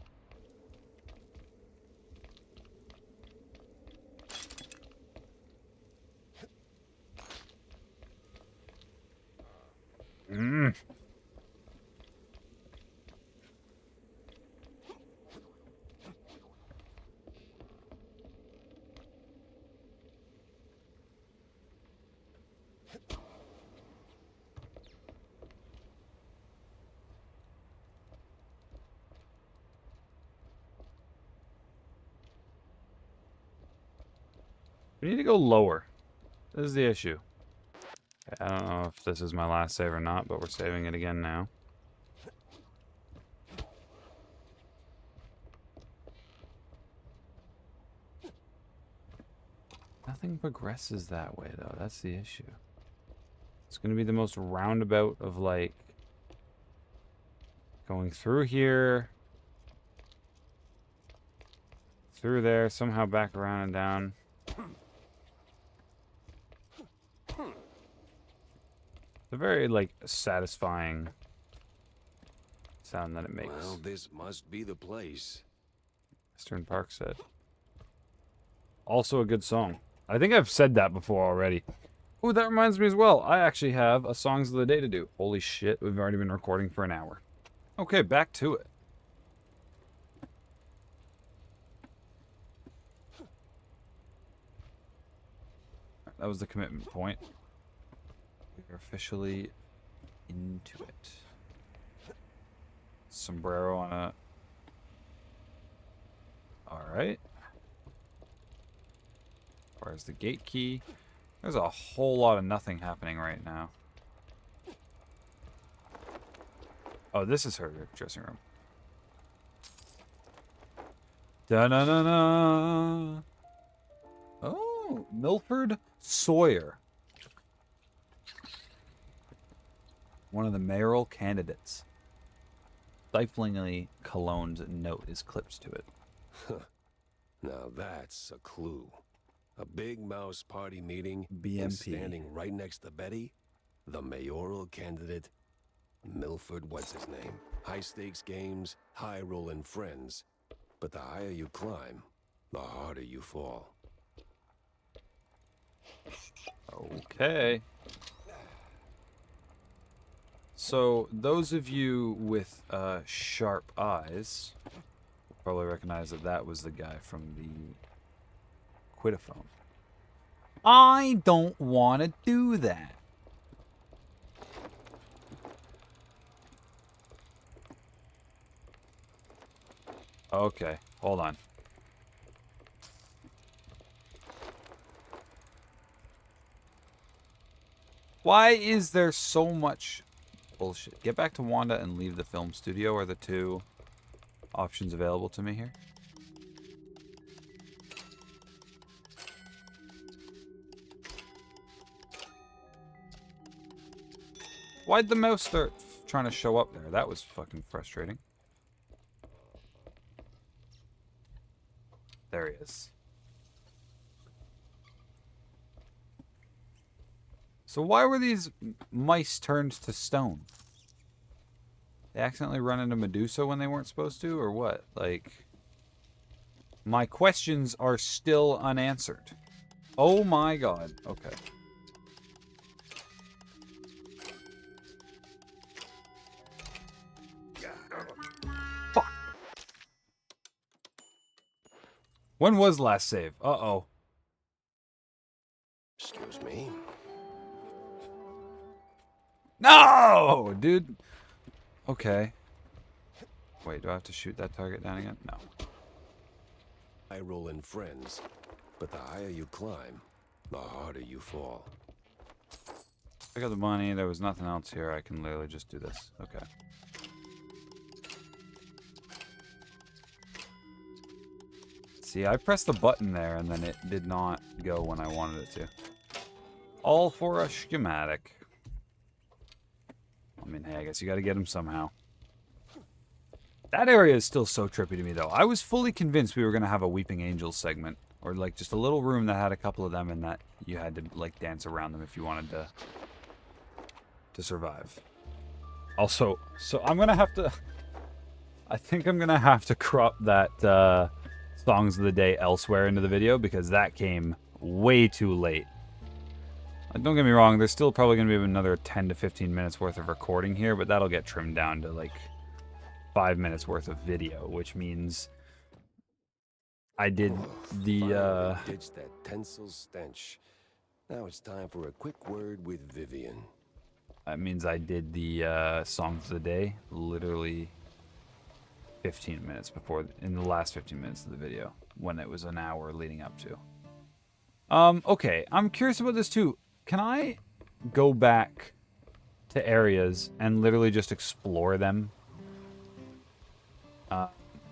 We need to go lower. This is the issue. Okay, I don't know if this is my last save or not, but we're saving it again now. Nothing progresses that way, though. That's the issue. It's going to be the most roundabout of, like, going through here, through there, somehow back around and down. It's a very, like, satisfying sound that it makes. Well, this must be the place. Western Park said. Also a good song. I think I've said that before already. Ooh, that reminds me as well. I actually have a Songs of the Day to do. Holy shit, we've already been recording for an hour. Okay, back to it. That was the commitment point. We're officially into it. Sombrero on a... Alright. Where's the gate key? There's a whole lot of nothing happening right now. Oh, this is her dressing room. Da-na-na-na! Oh, Milford Sawyer. One of the mayoral candidates. Stiflingly cologne's note is clipped to it. Now that's a clue. A big mouse party meeting. BMP. And standing right next to Betty, the mayoral candidate, Milford, what's his name? High stakes games, high rolling friends. But the higher you climb, the harder you fall. Okay. So, those of you with sharp eyes will probably recognize that that was the guy from the Quitaphone. I don't want to do that. Okay, hold on. Why is there so much bullshit? Get back to Wanda and leave the film studio are the two options available to me here. Why'd the mouse start trying to show up there? That was fucking frustrating. There he is. So why were these mice turned to stone? They accidentally run into Medusa when they weren't supposed to, or what? Like, my questions are still unanswered. Oh my god. Okay. Fuck. When was last save? Uh-oh. Excuse me. No, dude. Okay. Wait, do I have to shoot that target down again? No. High rolling friends. But the higher you climb, the harder you fall. I got the money. There was nothing else here. I can literally just do this. Okay. See, I pressed the button there and then it did not go when I wanted it to. All for a schematic. I mean, hey, I guess you gotta get him somehow. That area is still so trippy to me, though. I was fully convinced we were gonna have a Weeping Angels segment. Or, like, just a little room that had a couple of them and that you had to, like, dance around them if you wanted to survive. Also, so I'm gonna have to... I think I'm gonna have to crop that, Songs of the Day elsewhere into the video, because that came way too late. Don't get me wrong, there's still probably going to be another 10 to 15 minutes worth of recording here, but that'll get trimmed down to like 5 minutes worth of video, which means I did the Finally ditched that tensile stench. Now it's time for a quick word with Vivian. that means I did the Songs of the Day literally 15 minutes before, in the last 15 minutes of the video, when it was an hour leading up to. Okay, I'm curious about this too. Can I go back to areas and literally just explore them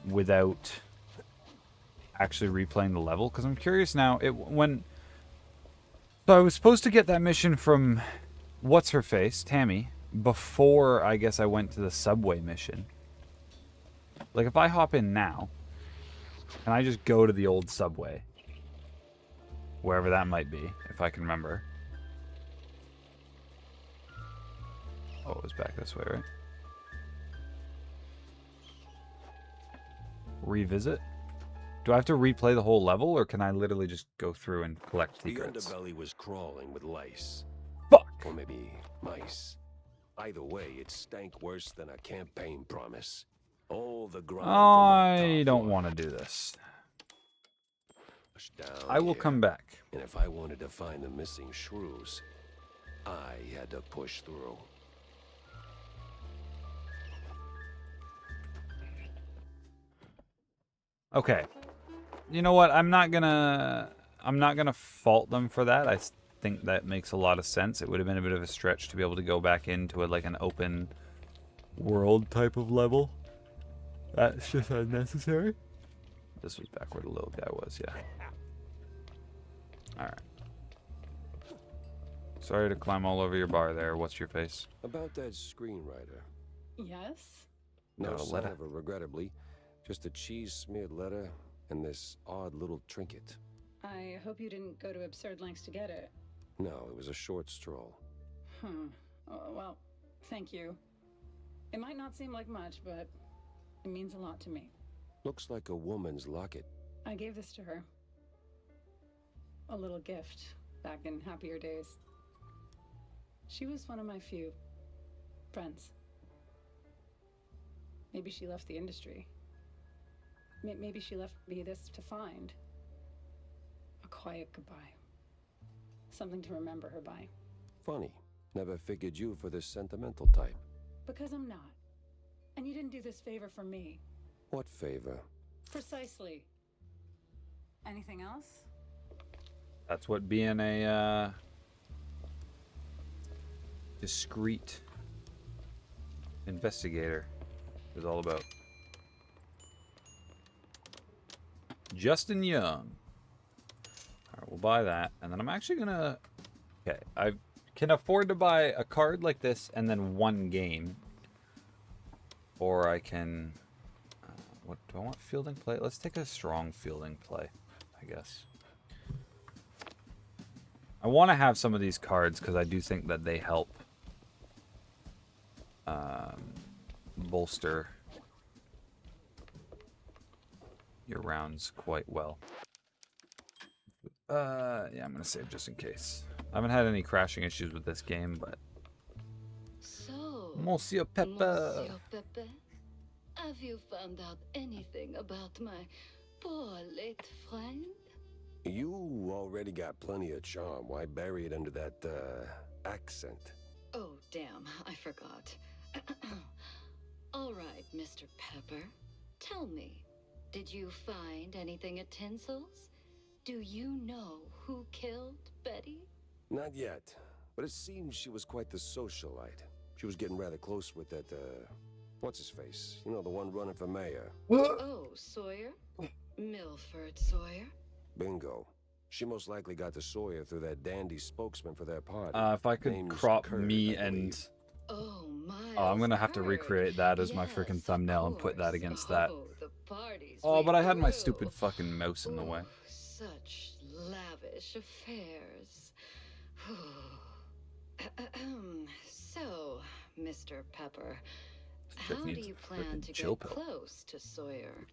without actually replaying the level? Because I'm curious now. So I was supposed to get that mission from what's her face, Tammy, before I guess I went to the subway mission. Like if I hop in now, can I just go to the old subway? Wherever that might be, if I can remember. Oh, it was back this way, right? Revisit? Do I have to replay the whole level, or can I literally just go through and collect The secrets? underbelly was crawling with lice. Fuck! Or maybe mice. Either way, it stank worse than a campaign promise. All the grime from I the top don't floor want to do this. pushed down I will here. come back. And if I wanted to find the missing shrews, I had to push through. Okay. You know what? I'm not gonna fault them for that. I think that makes a lot of sense. It would have been a bit of a stretch to be able to go back into like an open world type of level. That's just unnecessary. This was back where the little guy was, yeah. Alright. Sorry to climb all over your bar there. What's your face? About that screenwriter. Yes? No Got a sign letter. of her, regrettably. Just a cheese-smeared letter and this odd little trinket. I hope you didn't go to absurd lengths to get it. No, it was a short stroll. Well, thank you. It might not seem like much, but it means a lot to me. Looks like a woman's locket. I gave this to her. A little gift back in happier days. She was one of my few friends. Maybe she left the industry. Maybe she left me this to find. A quiet goodbye. Something to remember her by. Funny. Never figured you for the sentimental type. Because I'm not. And you didn't do this favor for me. What favor? Precisely. Anything else? That's what being a discreet investigator is all about. Justin Young. Alright, we'll buy that. And then I'm actually gonna... Okay, I can afford to buy a card like this and then one game. Or I can... what do I want? Fielding play? Let's take a strong fielding play, I guess. I want to have some of these cards because I do think that they help bolster your rounds quite well. Yeah, I'm gonna save just in case. I haven't had any crashing issues with this game, but So, Monsieur Pepper. Monsieur Pepe, have you found out anything about my poor late friend? You already got plenty of charm. Why bury it under that, accent? Oh, damn, I forgot. All right, Mr. Pepper, tell me, did you find anything at Tinsel's? Do you know who killed Betty? Not yet. But it seems she was quite the socialite. She was getting rather close with that, what's-his-face? You know, the one running for mayor. Oh, Sawyer? Milford Sawyer? Bingo. She most likely got to Sawyer through that dandy spokesman for their party. If I could Name's crop Kurt, me I and... believe. Oh, my. Oh, I'm gonna have to recreate that as my Yes, freaking of thumbnail and put that course. against that. Oh, the parties Oh, we but I had my threw. stupid fucking mouse in the way. Oh, such lavish affairs. So, Mr. Pepper, how do needs you a plan frickin' to chill get pill. close to Sawyer?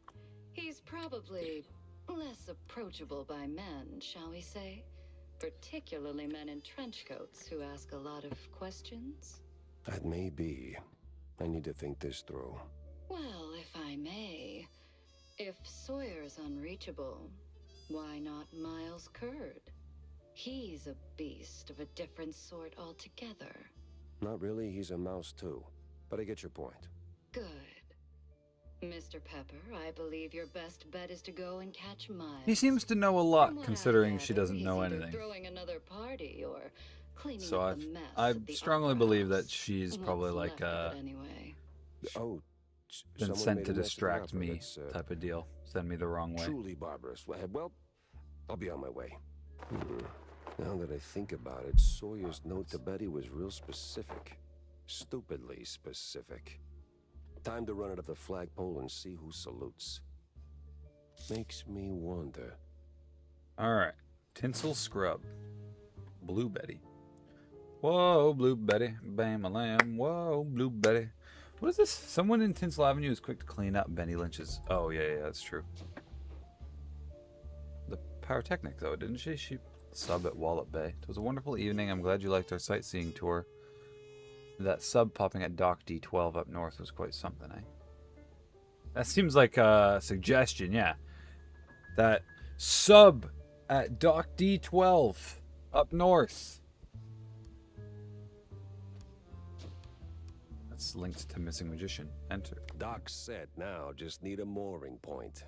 He's probably less approachable by men, shall we say? Particularly men in trench coats who ask a lot of questions. That may be. I need to think this through. Well, if I may, if Sawyer's unreachable, why not Miles Curd? He's a beast of a different sort altogether. Not really, he's a mouse too. But I get your point. Good. Mr. Pepper, I believe your best bet is to go and catch Miles. He seems to know a From lot, what I considering she gather, doesn't he's know either anything. throwing another party or cleaning So up the mess I at the strongly Opera believe that House. she's probably What's like left of it anyway. Oh, been someone sent made to a mess at the distract opera. me That's, type of deal. Send me the wrong way. truly barbarous. Well, I'll be on my way. Now that I think about it, Sawyer's note to Betty was real specific. Stupidly specific. Time to run it up the flagpole and see who salutes. Makes me wonder. Alright. Tinsel Scrub. Blue Betty. Whoa, Blue Betty. Bam a lamb. Whoa, Blue Betty. What is this? Someone in Tinsel Avenue is quick to clean up Benny Lynch's. Oh, yeah, that's true. The Pyrotechnic, though, didn't she? She sub at Wallop Bay. It was a wonderful evening. I'm glad you liked our sightseeing tour. That sub popping at Dock D12 up north was quite something, eh? That seems like a suggestion, yeah. That sub at Dock D12 up north. That's linked to Missing Magician. Enter. Doc's set now, just need a mooring point.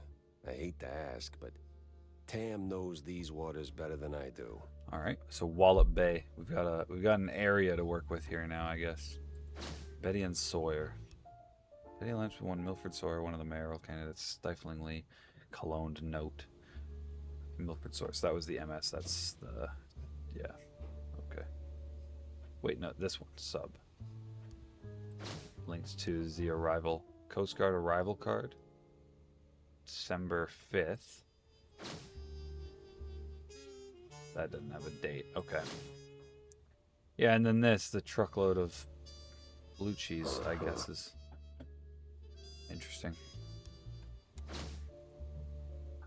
I hate to ask, but Tam knows these waters better than I do. All right, so Wallop Bay. We've got an area to work with here now, I guess. Betty and Sawyer. Betty Lynch won Milford Sawyer, one of the mayoral candidates, stiflingly cologned note. Milford Sawyer. So that was the MS. That's the yeah. Okay. Wait, no, this one sub. Links to the arrival Coast Guard arrival card. December 5th. That doesn't have a date. Okay. Yeah, and then this, the truckload of blue cheese, I guess, is interesting.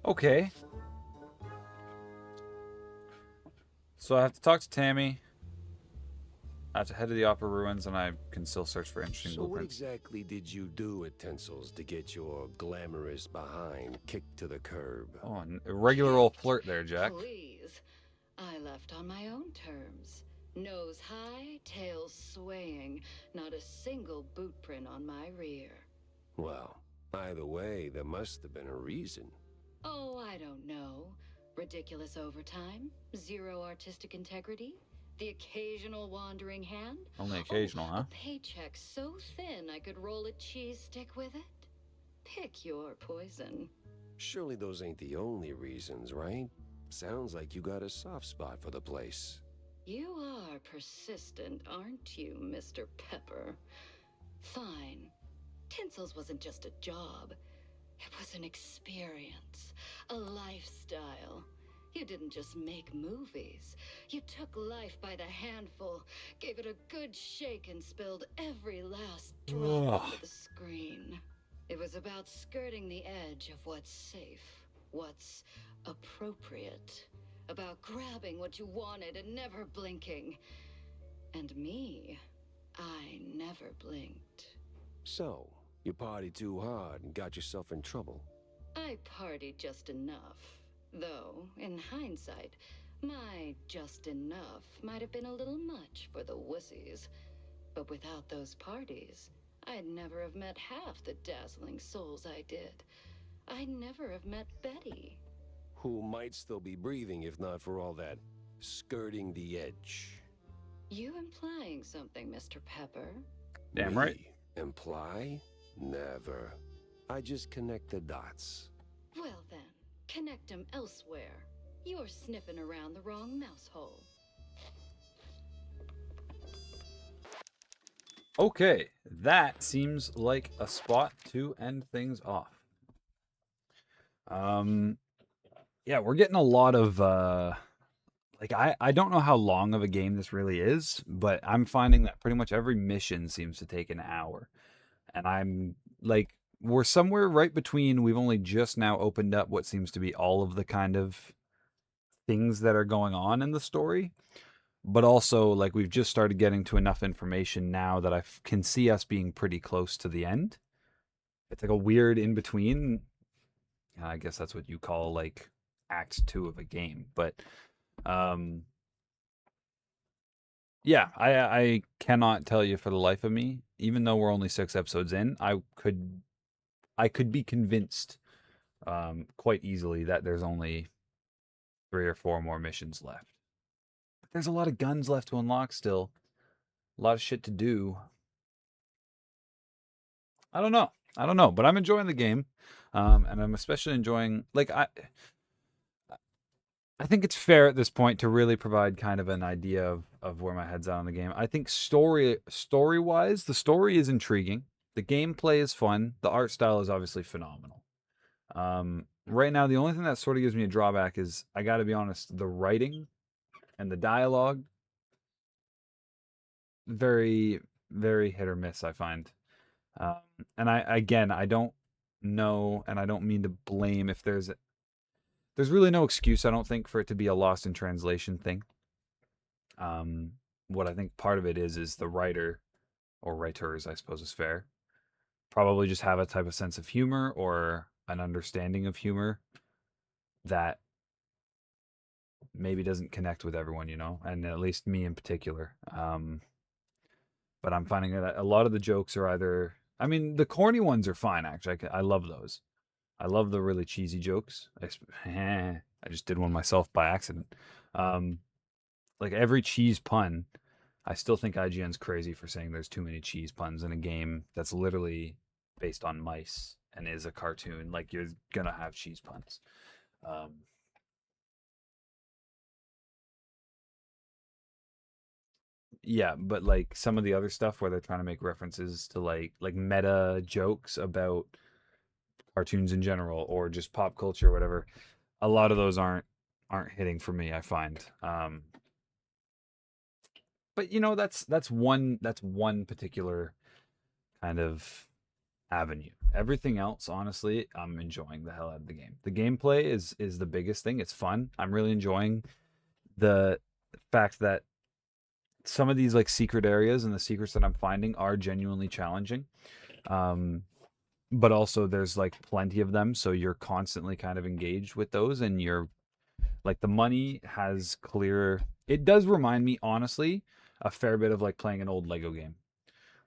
Okay. So I have to talk to Tammy. I have to head to the Opera Ruins, and I can still search for interesting So what blueprints. exactly did you do at Tinsel's to get your glamorous behind kicked to the curb? Oh, a regular old flirt there, Jack. Please. I left on my own terms. Nose high, tail swaying, not a single boot print on my rear. Well, either way, there must have been a reason. Oh, I don't know. Ridiculous overtime, zero artistic integrity, the occasional wandering hand. Only occasional, huh? A paycheck so thin I could roll a cheese stick with it. Pick your poison. Surely those ain't the only reasons, right? Sounds like you got a soft spot for the place. You are persistent, aren't you, Mr. Pepper? Fine. Tinsel's wasn't just a job. It was an experience, a lifestyle. You didn't just make movies. You took life by the handful, gave it a good shake, and spilled every last drop onto the screen. It was about skirting the edge of what's safe, what's appropriate, about grabbing what you wanted and never blinking. And me, I never blinked. So, you partied too hard and got yourself in trouble. I partied just enough. Though, in hindsight, my just enough might have been a little much for the wussies. But without those parties, I'd never have met half the dazzling souls I did. I'd never have met Betty. Who might still be breathing if not for all that skirting the edge. You implying something, Mr. Pepper? Damn right. Me? Imply? Never. I just connect the dots. Well then, connect 'em elsewhere. You're sniffing around the wrong mouse hole. Okay, that seems like a spot to end things off. Yeah, we're getting a lot of like I don't know how long of a game this really is, but I'm finding that pretty much every mission seems to take an hour. And I'm like we're somewhere right between we've only just now opened up what seems to be all of the kind of things that are going on in the story. But also, like, we've just started getting to enough information now that I can see us being pretty close to the end. It's like a weird in-between. I guess that's what you call, like, Act 2 of a game. But, yeah, I cannot tell you for the life of me, even though we're only 6 episodes in, I could be convinced quite easily that there's only 3 or 4 more missions left. But there's a lot of guns left to unlock still. A lot of shit to do. I don't know, but I'm enjoying the game. And I'm especially enjoying, like, I think it's fair at this point to really provide kind of an idea of where my head's at on the game. I think story-wise, the story is intriguing. The gameplay is fun. The art style is obviously phenomenal. Right now, the only thing that sort of gives me a drawback is, I got to be honest, the writing and the dialogue, very, very hit or miss, I find. And I don't know, and I don't mean to blame if there's really no excuse, I don't think, for it to be a lost in translation thing. What I think part of it is the writer, or writers, I suppose is fair, probably just have a type of sense of humor or an understanding of humor that maybe doesn't connect with everyone, and at least me in particular. But I'm finding that a lot of the jokes are either, I mean, the corny ones are fine, actually. I love those. I love the really cheesy jokes. I just did one myself by accident. Like every cheese pun, I still think IGN's crazy for saying there's too many cheese puns in a game that's literally based on mice and is a cartoon. Like, you're gonna have cheese puns. Yeah, but like some of the other stuff where they're trying to make references to like meta jokes about cartoons in general or just pop culture or whatever, a lot of those aren't hitting for me, I find. But that's one particular kind of avenue. Everything else, honestly, I'm enjoying the hell out of the game. The gameplay is the biggest thing. It's fun. I'm really enjoying the fact that some of these like secret areas and the secrets that I'm finding are genuinely challenging. But also there's like plenty of them, so you're constantly kind of engaged with those, and you're like, the money has clear. It does remind me, honestly, a fair bit of like playing an old Lego game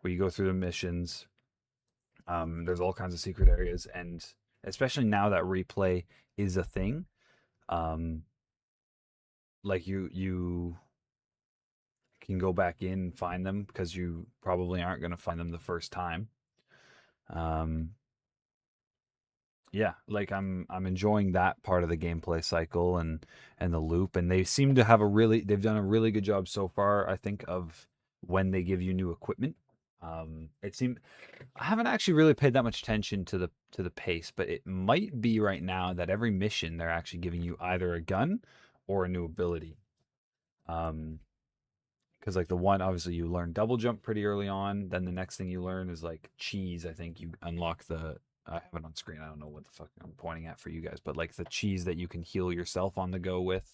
where you go through the missions. There's all kinds of secret areas, and especially now that replay is a thing, um, like you can go back in and find them because you probably aren't going to find them the first time. Um, yeah, like I'm enjoying that part of the gameplay cycle and the loop, and they seem to have they've done a really good job so far, I think, of when they give you new equipment. It seemed I haven't actually really paid that much attention to the pace, but it might be right now that every mission they're actually giving you either a gun or a new ability. Because like the one, obviously you learn double jump pretty early on. Then the next thing you learn is like cheese. I think you unlock the. I have it on screen. I don't know what the fuck I'm pointing at for you guys, but like the cheese that you can heal yourself on the go with.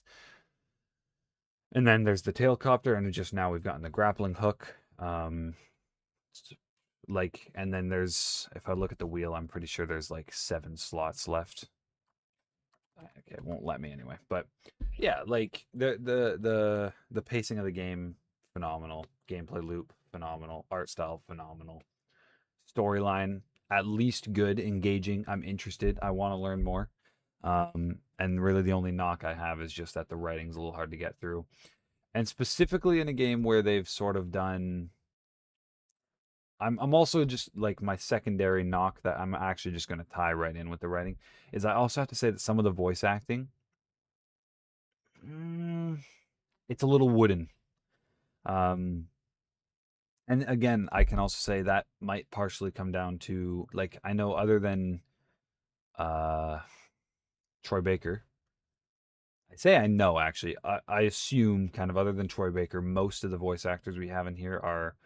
And then there's the tailcopter, and just now we've gotten the grappling hook. Like, and then if I look at the wheel, I'm pretty sure there's like 7 slots left. Okay, it won't let me anyway. But yeah, like the pacing of the game, phenomenal. Gameplay loop, phenomenal. Art style, phenomenal. Storyline, at least good, engaging. I'm interested. I want to learn more. And really the only knock I have is just that the writing's a little hard to get through. And specifically in a game where they've sort of done. I'm also just like, my secondary knock that I'm actually just going to tie right in with the writing is, I also have to say that some of the voice acting, it's a little wooden. And again, I can also say that might partially come down to, like, I know other than Troy Baker, I know actually, I assume, kind of, other than Troy Baker, most of the voice actors we have in here are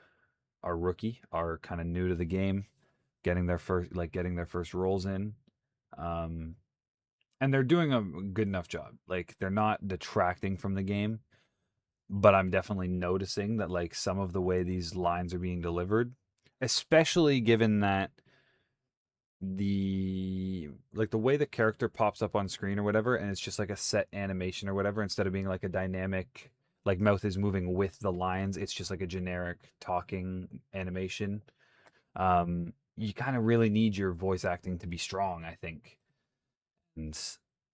rookie, are kind of new to the game, getting their first roles in. And they're doing a good enough job. Like, they're not detracting from the game, but I'm definitely noticing that like some of the way these lines are being delivered, especially given that the way the character pops up on screen or whatever, and it's just like a set animation or whatever, instead of being like a dynamic, like mouth is moving with the lines, it's just like a generic talking animation. you kind of really need your voice acting to be strong, I think. And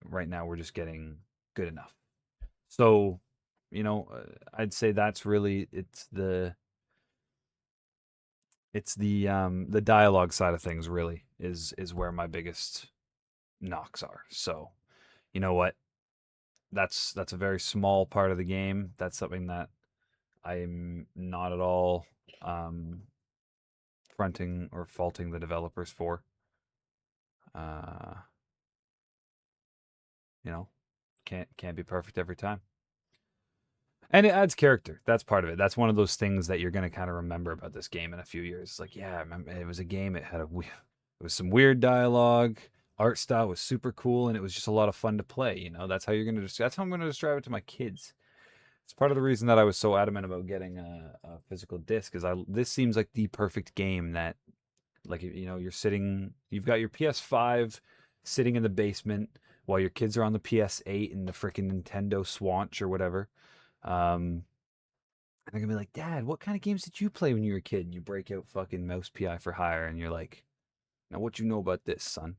right now we're just getting good enough. So, you know, I'd say that's really the dialogue side of things really is where my biggest knocks are. So, you know what? That's a very small part of the game. That's something that I'm not at all fronting or faulting the developers for. You know, can't be perfect every time. And it adds character. That's part of it. That's one of those things that you're gonna kind of remember about this game in a few years. It's like, yeah, I remember it was a game. It was some weird dialogue. Art style was super cool, and it was just a lot of fun to play. You know, that's how you're gonna. That's how I'm gonna describe it to my kids. It's part of the reason that I was so adamant about getting a physical disc. Is this seems like the perfect game that, like, you know, you've got your PS5 sitting in the basement while your kids are on the PS8 and the freaking Nintendo Swatch or whatever. And they're gonna be like, Dad, what kind of games did you play when you were a kid? And you break out fucking Mouse PI for Hire, and you're like, now what you know about this, son?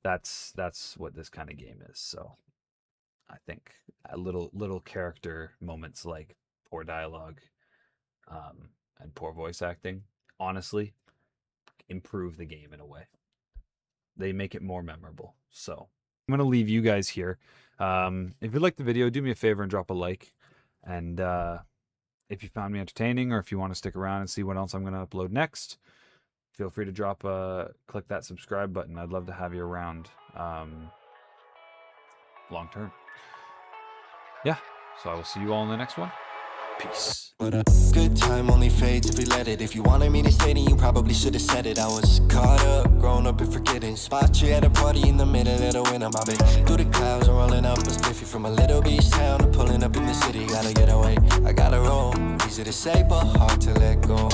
That's what this kind of game is. So I think little character moments like poor dialogue, and poor voice acting, honestly, improve the game in a way. They make it more memorable. So I'm gonna leave you guys here. If you liked the video, do me a favor and drop a like. And if you found me entertaining, or if you want to stick around and see what else I'm going to upload next, feel free to click that subscribe button. I'd love to have you around long term. Yeah, so I will see you all in the next one. Peace. But a good time only fades if we let it. If you wanted me to stay, then you probably should have said it. I was caught up, grown up and forgetting. Spot you at a party in the middle of the winter. My bitch through the clouds, I'm rolling up a spiffy from a little beach town to pulling up in the city. Gotta get away, I gotta roll. Easy to say, but hard to let go.